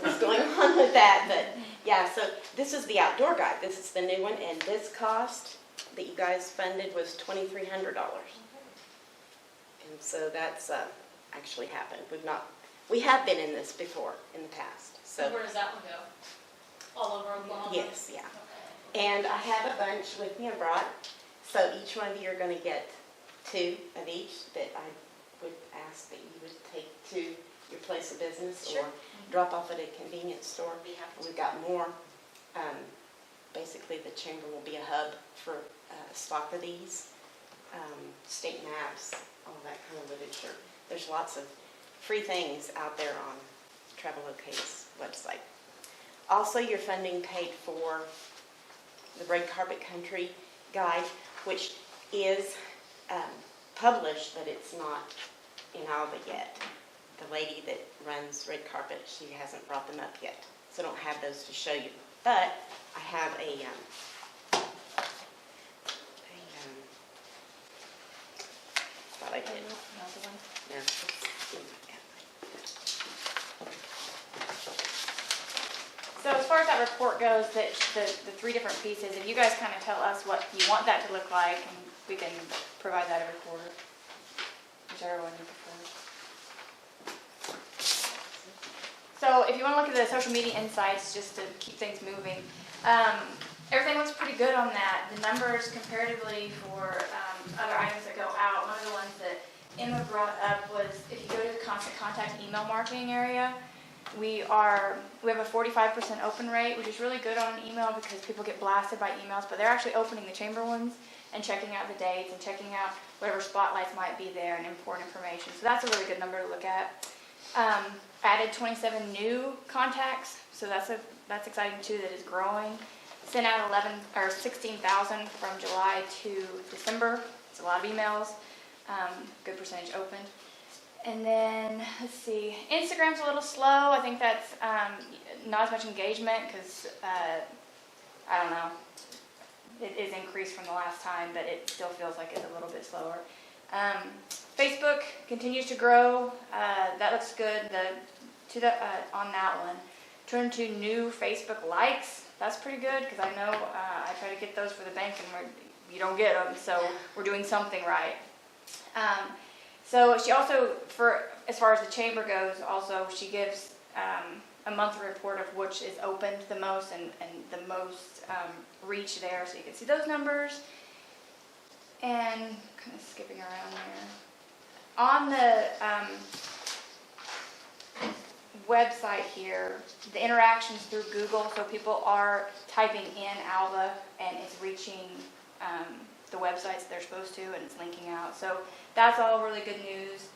was going on with that, but yeah, so this is the outdoor guide. This is the new one, and this cost that you guys funded was $2,300. And so that's actually happened. We have been in this before in the past, so.
Where does that one go? All over Oklahoma?
Yes, yeah. And I have a bunch with me I brought, so each one of you are going to get 2 of each that I would ask that you would take to your place of business or drop off at a convenience store. We've got more. Basically, the chamber will be a hub for stock of these, state maps, all that kind of literature. There's lots of free things out there on Traveloc's website. Also, your funding paid for the Red Carpet Country Guide, which is published, but it's not in Alva yet. The lady that runs Red Carpet, she hasn't brought them up yet. so I don't have those to show you. But I have thought I did. No.
So as far as that report goes, the three different pieces, if you guys kind of tell us what you want that to look like, and we can provide that every quarter, whichever one you prefer. So if you want to look at the social media insights, just to keep things moving, everything looks pretty good on that. The numbers comparatively for other items that go out, one of the ones that Emma brought up was if you go to the constant contact email marketing area, we have a 45% open rate, which is really good on email because people get blasted by emails, but they're actually opening the chamber ones and checking out the dates and checking out whatever spotlights might be there and important information. So that's a really good number to look at. Added 27 new contacts, so that's exciting too, that is growing. Sent out 16,000 from July to December. It's a lot of emails. Good percentage open. And then, let's see, Instagram's a little slow. I think that's not as much engagement because, I don't know, it is increased from the last time, but it still feels like it's a little bit slower. Facebook continues to grow. That looks good. On that one, 22 new Facebook likes. That's pretty good because I know I try to get those for the bank and you don't get them, so we're doing something right. So she also, as far as the chamber goes, also she gives a monthly report of which is opened the most and the most reach there, so you can see those numbers. And kind of skipping around there. On the website here, the interactions through Google, so people are typing in Alva and it's reaching the websites they're supposed to and it's linking out. So that's all really good news.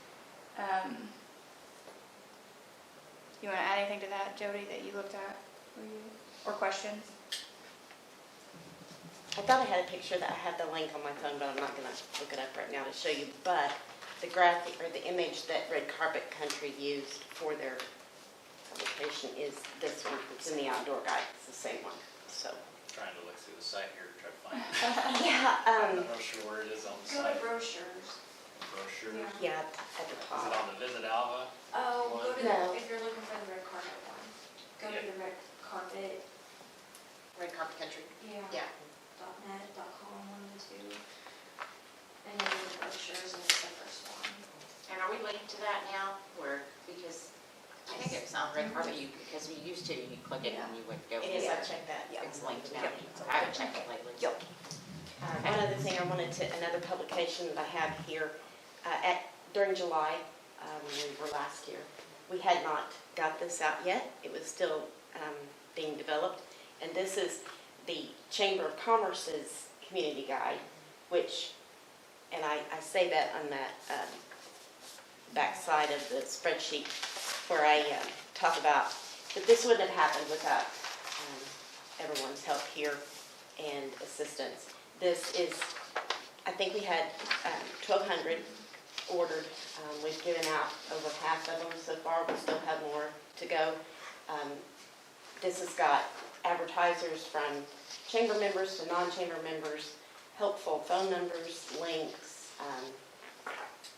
You want to add anything to that, Jody, that you looked at? Or questions?
I thought I had a picture that I had the link on my phone, but I'm not going to look it up right now to show you. But the graphic or the image that Red Carpet Country used for their publication is this one. It's in the outdoor guide. It's the same one. So.
Trying to look through the site here to try to find it.
Yeah.
I'm not sure where it is on the
Go
site.
to brochures.
Brochure.
Yeah, at the
Is
top.
it on the Visit Alva?
Oh, go to
No.
if you're looking for the red carpet one, go to the red carpet,
Red Carpet Country?
yeah.
Yeah.
.net.com, one of the two. And then the brochures and it's the first one.
And are we linked to that now? Because I think it's on Red Carpet, because you used to, you click it and you would go.
It is. I
there.
checked that. Yeah.
It's linked now.
Yep.
I haven't checked it lately.
Yep. One other thing I wanted to, another publication that I have here, during July, when we were last year, we had not got this out yet. It was still being developed. And this is the Chamber of Commerce's community guide, which, and I say that on that back side of the spreadsheet where I talk about that this wouldn't have happened without everyone's help here and assistance. This is, I think we had 1,200 ordered. We've given out over half of them so far. We still have more to go. This has got advertisers from chamber members to non-chamber members, helpful phone numbers, links.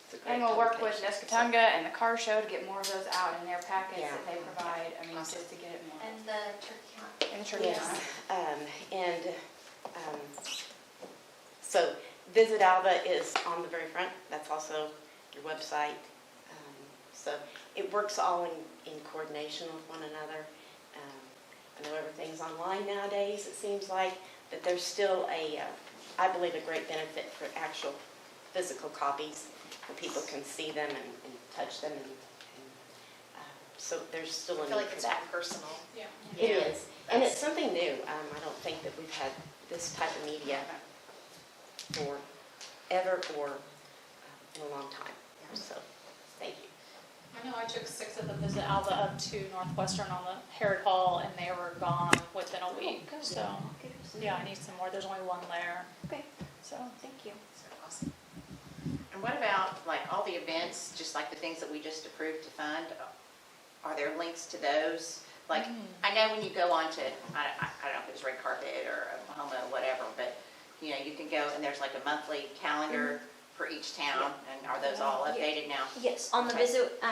It's a great
And we'll work with
publication.
Nescatunga and the car show to get more of those out in their packets
Yeah.
that they provide. I mean, just to get it more.
And the turkey hunt.
And the turkey
Yes,
hunt.
So Visit Alva is on the very front. That's also your website. So it works all in coordination with one another. I know everything's online nowadays, it seems like, but there's still I believe, a great benefit for actual physical copies, where people can see them and touch them. So there's still a
I
need
feel like
for
it's
that.
more personal.
Yeah.
It is, and it's something new. I don't think that we've had this type of media forever or in a long time. So, thank you.
I know I took 6 of the Visit Alva up to Northwestern on the Herod Hall, and they were gone within a week. So, yeah, I need some more. There's only one there.
Okay,
So,
thank you.
Awesome. And what about like all the events, just like the things that we just approved to fund? Are there links to those? Like, I know when you go on to, I don't know if it's Red Carpet or Oklahoma, whatever, but, you know, you can go and there's like a monthly calendar for each town, and are those all updated now?
Yes, on the
Okay.
Visit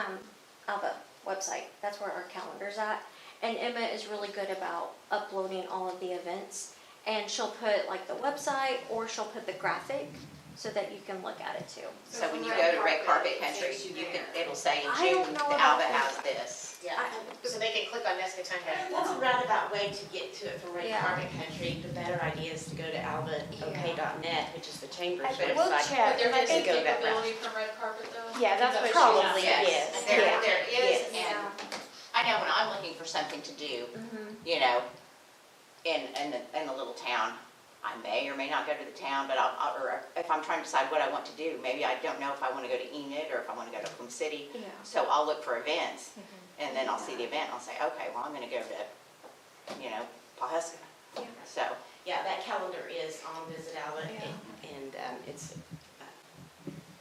Alva website, that's where our calendar's at. And Emma is really good about uploading all of the events. And she'll put like the website, or she'll put the graphic, so that you can look at it too.
So when you go to Red Carpet Country, you can, it'll say in
I
June,
don't know
the
about
Alva
that.
has this.
Yeah, so they can click on Nescatonga.
That's a roundabout way to get to it from Red
Yeah.
Carpet Country. The better idea is to go to alvaok.net, which is the chamber's
I will
website.
check.
But there is
to
a
go that route.
capability for Red Carpet though?
Yeah, that's what she
Probably,
Yes,
yes.
there
Yeah.
is,
Yes.
and I know when I'm looking for something to do,
Mm-hmm.
you know, in the little town, I may or may not go to the town, but or if I'm trying to decide what I want to do, maybe I don't know if I want to go to Enid or if I want to go to Plum City.
Yeah.
So I'll look for events, and then I'll see the event, and I'll say, okay, well, I'm gonna go to, you know, Pawhuska.
Yeah.
So,
Yeah, that calendar is on Visit Alva, and it's,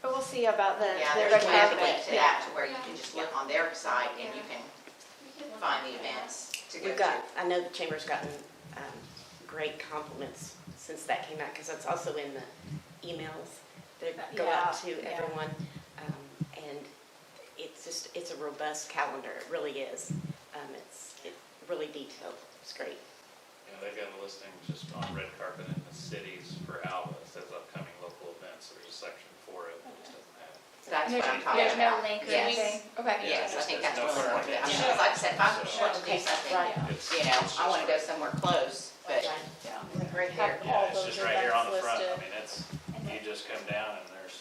But we'll see about the
yeah,
the
there's
red
a way to
carpet.
link to that, to where you can just look on their site and you can find the events to go
we've
to.
got, I know the chamber's gotten great compliments since that came out, because it's also in the emails that go out to everyone. And it's just, it's a robust calendar, it really is. It's really detailed, it's great.
You know, they've got a listing just on Red Carpet in the cities for Alva. It says upcoming local events. There's a section for it, but it doesn't have.
That's what I'm talking
There's no
about.
link or
Yes.
anything? Okay.
Yes, I think that's
There's no
really important. I mean,
Yeah.
like I said, if I want to do
Okay,
something,
right.
It's-
you know,
it's
I want to go
just
somewhere close, but
Yeah.
right here.
Have
Yeah,
all
it's
those
just right here on the
events
front. I
listed.
mean, it's, you just come down and there's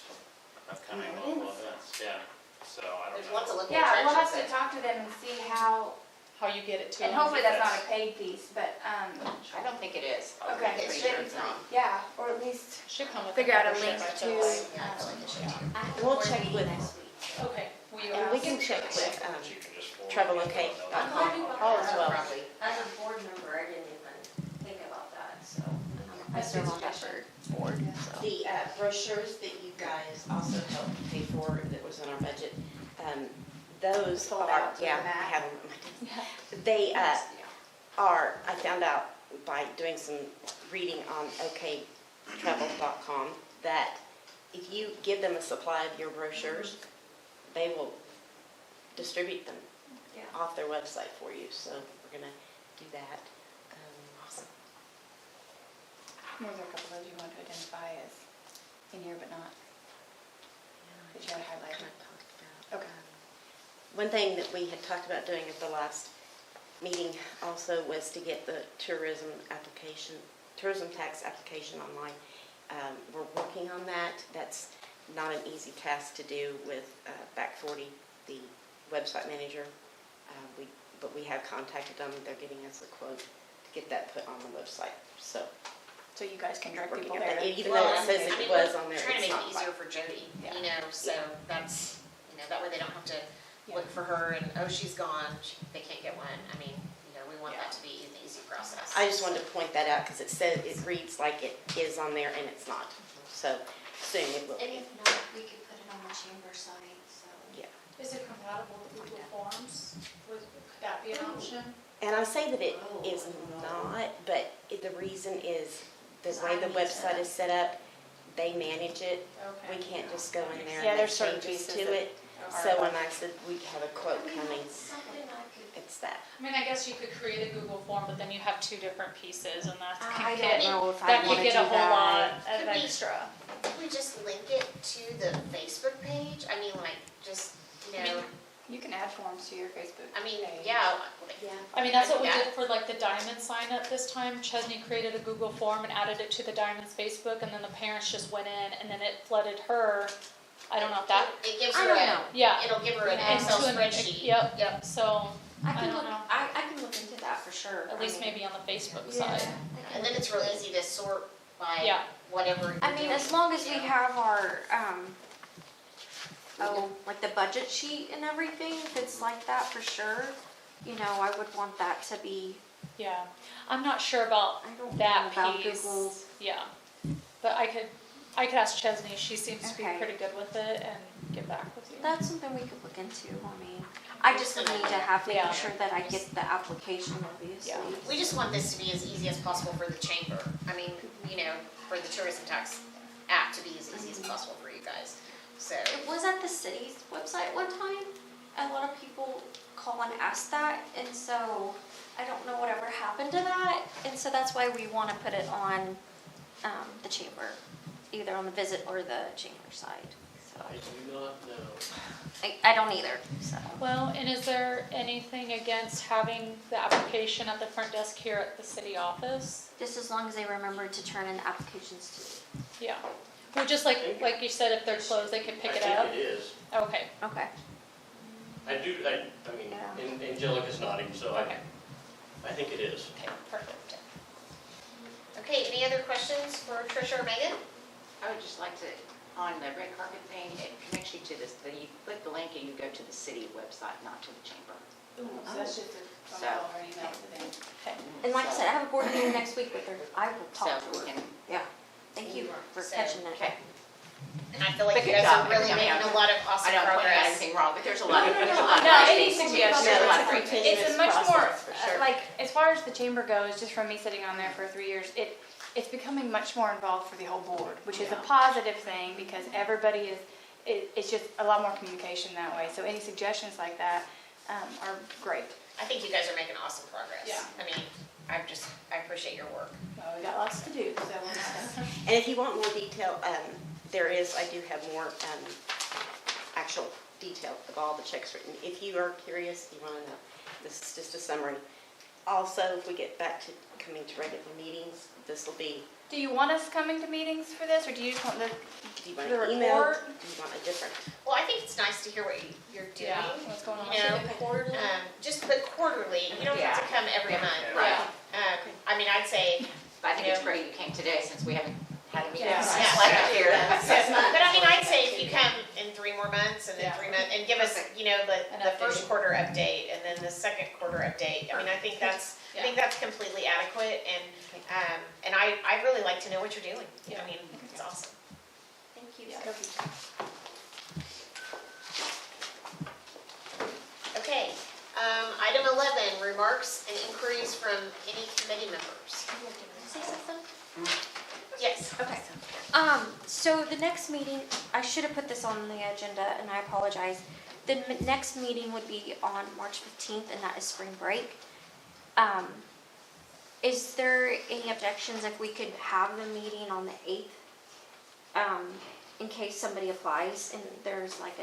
upcoming local events. Yeah, so I don't
There's
know.
lots of local
Yeah, we'll have
attractions
to talk to them and see how,
How you get it to
and
them.
hopefully that's not a paid piece, but,
I don't think it is.
Okay.
I'm pretty sure it's not.
yeah, or at least
Should come with
figure out a
membership,
link
I feel
to,
like.
Yeah, I feel like it should.
I have a
We'll
board
check
meeting
with-
next week.
Okay, will you
And we
ask?
can check with
You can just forward it.
travelok.com all as well.
Probably.
As a board member, I didn't even think about that, so I serve on that board, so.
The brochures that you guys also helped pay for, that was in our budget, those
Sold
are,
out to the
yeah, I
mat.
have them. They are, I found out by doing some reading on oktravel.com, that if you give them a supply of your brochures, they will distribute them
Yeah.
off their website for you, so we're gonna do that. Awesome.
was there a couple of those you want to identify as in here but not? That you had highlighted? Okay.
One thing that we had talked about doing at the last meeting also was to get the tourism tax application online. We're working on that. That's not an easy task to do with Back 40, the website manager. But we have contacted them. They're getting us a quote to get that put on the website. So
So you guys can direct
working
people
on
there?
that. Even
Well,
though it says
I
it
mean,
was
we're
on there,
trying to
it's
make
not
it easier
quite.
for Jody,
Yeah.
you know, so that's, you know, that way they don't have to look for her and, oh, she's gone, they can't get one. I mean, you know, we want that to be an easy process.
I just wanted to point that out because it says, it reads like it is on there and it's not. So soon it will
And
be.
if not, we could put it on the chamber site, so.
Yeah.
Is it compatible with Google Forms? Could that be an option?
And I say that it is not, but the reason is the way the website is set up, they manage it. We
Okay.
can't just go in there
Yeah,
and make
there's certain
changes
pieces
to
that
it. So when I said we have a quote coming, it's that.
I mean, I guess you could create a Google form, but then you have two different pieces and that
I
can
don't
get,
know if I
that
want
could
to
get
do
a whole lot
that.
of
Could we-
extra.
Could we just link it to the Facebook page? I mean, like, just, you know,
You can add forms to your Facebook
I mean,
page.
yeah.
I mean, that's what we
Yeah.
did for like the Diamond sign up this time. Chesney created a Google form and added it to the Diamond's Facebook, and then the parents just went in, and then it flooded her. I don't know if that,
It gives
I
her
don't
a,
know.
yeah.
it'll give her an
Yeah.
Excel
Into an-
spreadsheet.
Yep.
Yep.
So,
I
I
can
don't
look,
know.
I can look into that for sure.
at least
I mean,
maybe on the Facebook
yeah.
side.
And then it's real easy to sort by
Yeah.
whatever.
I
you're
mean,
doing,
as long as we
you know.
have our, like the budget sheet and everything, if it's like that for sure, you know, I would want that to be,
Yeah. I'm not sure about
I don't know
that
about
piece.
Google.
Yeah. But I could ask Chesney. She seems to be
Okay.
pretty good with it and get back with you.
That's something we could look into, I mean. I just would need to have,
Yeah.
making sure that I get the application, obviously.
Yeah.
We just want this to be as easy as possible for the chamber. I mean, you know, for the tourism tax app to be as easy as possible for you guys. So,
It was at the city's website one time. A lot of people call and ask that, and so I don't know whatever happened to that. And so that's why we want to put it on the chamber, either on the visit or the chamber side. So
I do not know.
I don't either, so.
Well, and is there anything against having the application at the front desk here at the city office?
Just as long as they remember to turn in applications
Yeah. Well, just like you said, if they're closed, they can pick it up?
I think it is.
Okay.
to. Okay.
I mean,
Yeah.
Angelica's nodding, so
Okay.
I think it is.
Okay, perfect.
okay, any other questions for Tricia or Megan?
I would just like to, on the red carpet thing, it connects you to this, you click the link and you go to the city website, not to the chamber.
So that's just a phone
So-
call or email to them.
Okay.
And like I said, I have a board meeting next week with her. I will
So
talk to
we
her.
can,
Yeah. Thank you for
So,
catching that.
okay.
And I feel like
But
you
good
guys are
job.
really
I mean,
making a lot of
I
awesome
don't point out
progress.
anything wrong, but there's a lot of,
No, no,
there's a
no,
lot of
no,
great
any
things.
suggestions.
There's a lot of great
It's
things.
It's a much
process,
more,
for sure.
like, as far as the chamber goes, just from me sitting on there for 3 years, it's becoming much more involved for the whole board, which is a
Yeah.
positive thing because everybody it's just a lot more communication that way. So any suggestions like that are great.
I think you guys are making awesome progress.
Yeah.
I mean, I appreciate your work.
Well, we got lots to do, so.
And if you want more detail, I do have more actual detail of all the checks written. If you are curious, you want to know, this is just a summary. Also, if we get back to coming to regular meetings, this will be,
Do you want us coming to meetings for this, or do you just want
do you want
the
an email?
report?
Do you want a different?
Well, I think it's nice to hear what you're doing.
Yeah, what's going on?
You know,
Quarterly?
just but quarterly, you don't have to come every
Yeah.
month.
Right.
I mean, I'd say,
I think it's great you came today since we haven't had a meeting
Yeah.
since
Yeah.
last year.
but I mean, I'd say if you come in 3 more months and then
Yeah.
3 months, and give us,
Perfect.
you know,
An
the
update.
first quarter update and then the second quarter update. I mean, I think that's completely adequate and I'd really like to know what you're doing.
Yeah.
I mean, it's awesome.
Thank you.
Yeah.
Okay, item 11, remarks and inquiries from any committee members.
Say something?
Yes.
Okay. So the next meeting, I should have put this on the agenda, and I apologize. The next meeting would be on March 15th, and that is spring break. Is there any objections if we could have the meeting on the 8th? In case somebody applies, and there's like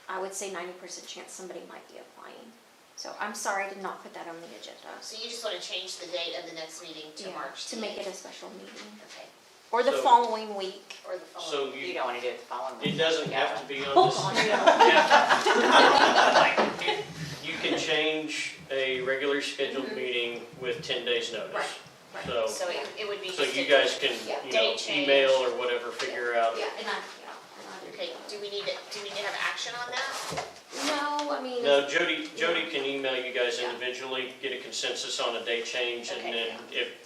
I would say 90% chance somebody might be applying. So I'm sorry I did not put that on the agenda.
So you just want to change the date of the next meeting to
Yeah,
March
to make it
8th?
a special meeting.
Okay,
Or the
So-
following week.
or the following.
So
You don't want to do it the following week.
it doesn't have to be on
Hold
this.
on.
Yeah. You can change a regularly scheduled meeting with 10 days notice.
Right, right.
So it would be
So
just
you
a-
guys can,
Yeah.
Date change.
email or whatever, figure out.
Yeah, and I
Okay, do we need to have action on that?
No, I mean.
No, Jody can email you guys individually, get a consensus on a date change, and
Okay.
then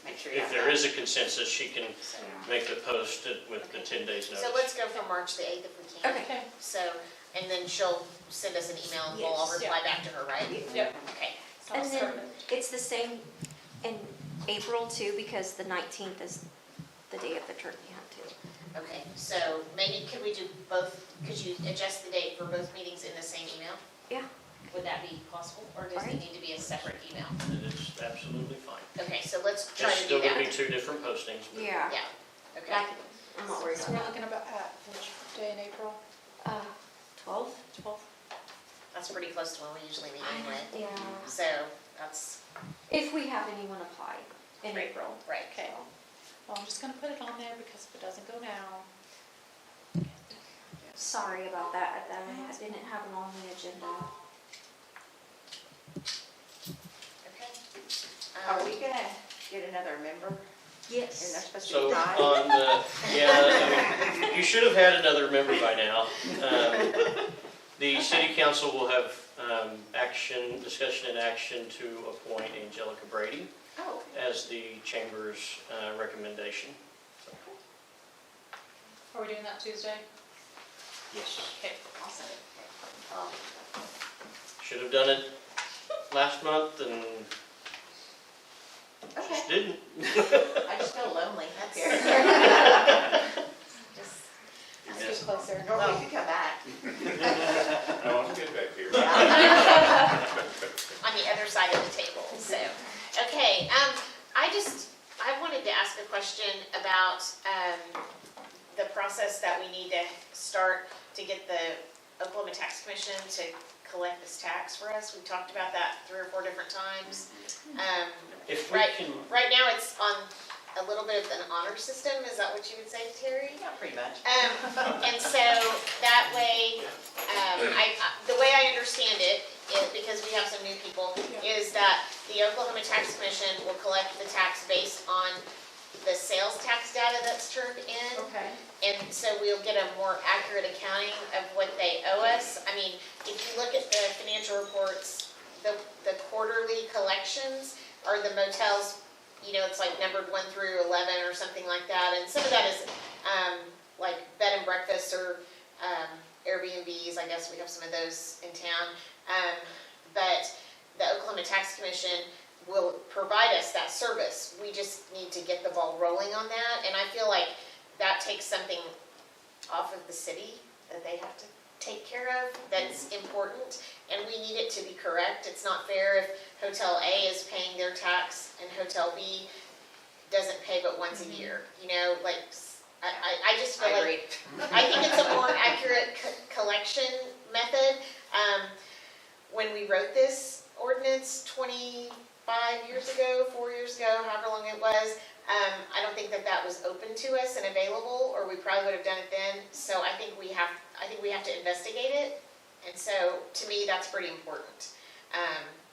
Make sure you
if
have
there
that.
is a consensus, she can
So
make the post with the 10 days notice.
so let's go for March the 8th if we can.
Okay.
So, and then she'll send us an email and we'll all
Yes.
reply back to her, right?
Yep.
Okay,
And then it's the same in April too, because the 19th is the day of the turkey hunt too.
okay, so maybe could you adjust the date for both meetings in the same email?
Yeah.
Would that be possible, or does it
Right.
need to be a separate email?
It's absolutely fine.
Okay, so let's try
It's
to
still
do
gonna be
that.
2 different postings. but-
Yeah.
Yeah, okay.
I'm not worried
So
about
we're
that.
looking about at which day in April?
12th?
12th?
That's pretty close to when we usually meet anyway.
Yeah.
So, that's,
If we have anyone apply in
Right.
April.
right.
Okay. Well, I'm just gonna put it on there because if it doesn't go now.
Sorry about that, I didn't have it on the agenda.
Okay.
Are we gonna get another member? And they're
Yes.
supposed to
So
be five?
on the, I mean, you should have had another member by now. The city council will have discussion and action to appoint Angelica Brady
Oh,
as the chamber's recommendation.
Are we doing that Tuesday?
Yes.
Okay, awesome.
Should have done it last month and
Okay,
just didn't.
I just feel lonely up here. Just,
Let's get closer.
well, you could come back.
No, I'm good back here.
On the other side of the table, so. Okay, I wanted to ask a question about, the process that we need to start to get the Oklahoma Tax Commission to collect this tax for us. We've talked about that 3 or 4 different times.
If we
Right,
can,
right now it's on a little bit of an honor system, is that what you would say, Terry?
Yeah, pretty much.
And so that way, the way I understand it, because we have some new people, is that the Oklahoma Tax Commission will collect the tax based on the sales tax data that's turned in.
Okay.
And so we'll get a more accurate accounting of what they owe us. I mean, if you look at the financial reports, the quarterly collections are the motels, you know, it's like numbered 1 through 11 or something like that. And some of that is like bed and breakfast or Airbnbs. I guess we have some of those in town. But the Oklahoma Tax Commission will provide us that service. We just need to get the ball rolling on that. And I feel like that takes something off of the city that they have to take care of that's important. And we need it to be correct. It's not fair if Hotel A is paying their tax and Hotel B doesn't pay but once a year. You know, like, I just feel
I
like,
agree.
I think it's a more accurate collection method. When we wrote this ordinance 25 years ago, 4 years ago, however long it was, I don't think that that was open to us and available, or we probably would have done it then. So I think we have to investigate it. And so to me, that's pretty important.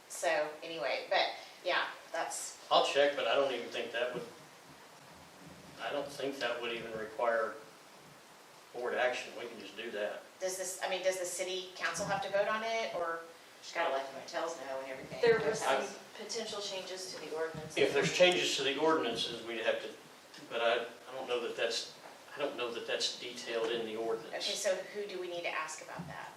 So anyway, but yeah, that's.
I'll check, but I don't even think that would, I don't think that would even require board action. We can just do that.
Does the city council have to vote on it, or?
Just gotta let the motels know and everything.
There were some potential changes to the ordinance.
If there's changes to the ordinances, we'd have to, but I don't know that that's detailed in the ordinance.
Okay, so who do we need to ask about that?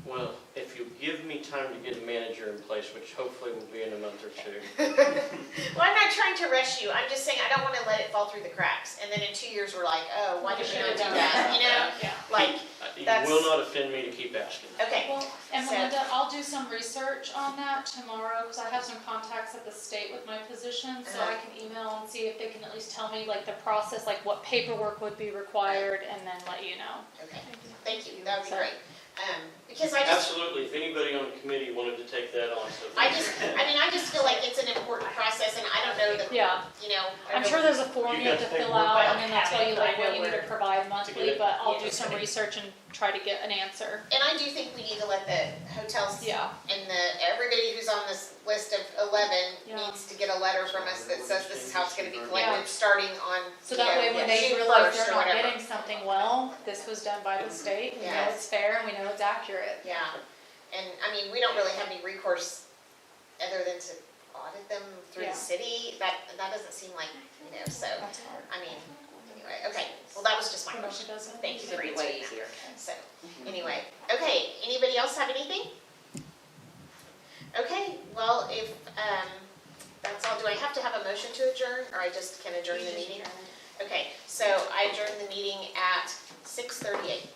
Well, if you give me time to get a manager in place, which hopefully will be in a month or 2.
Well, I'm not trying to rush you. I'm just saying I don't want to let it fall through the cracks. And then in 2 years, we're like, oh, why did we not do that? You know?
Yeah.
Like,
You
that's.
will not offend me to keep asking.
Okay.
Well, and
So-
Melinda, I'll do some research on that tomorrow, because I have some contacts at the state with my position, so I can email and see if they can at least tell me like the process, like what paperwork would be required, and then let you know.
Okay. Thank you. That would be
So-
great. Because I just.
Absolutely, if anybody on the committee wanted to take that on, so.
I just feel like it's an important process, and I don't know that.
Yeah.
You know.
I'm sure there's a form
You
you have to
got the
fill
paperwork?
out, and then they'll tell you like what you need to
Paperwork.
provide monthly, but I'll do
Yeah.
some research and try to get an answer.
And I do think we need to let the hotels.
Yeah.
And everybody who's on this list of 11
Yeah.
needs to get a letter from us that says this is how it's gonna be
Yeah.
collected, starting on,
So
you
that
know,
way, when they
June
realize
1st
they're
or
not
whatever.
getting something well, this was done by the state, we know
Yes.
it's fair, and we know it's accurate.
Yeah, and I mean, we don't really have any recourse other than to audit them through
Yeah.
the city. That doesn't seem like, you know, so,
That's hard.
I mean, anyway, okay. Well, that was just my
Promotion
question.
doesn't.
Thank you
It'd
for
be
answering
way
that.
easier.
So, anyway, okay, anybody else have anything? Okay, well, if, that's all, do I have to have a motion to adjourn, or I just can adjourn the meeting? Okay, so I adjourn the meeting at 6:38.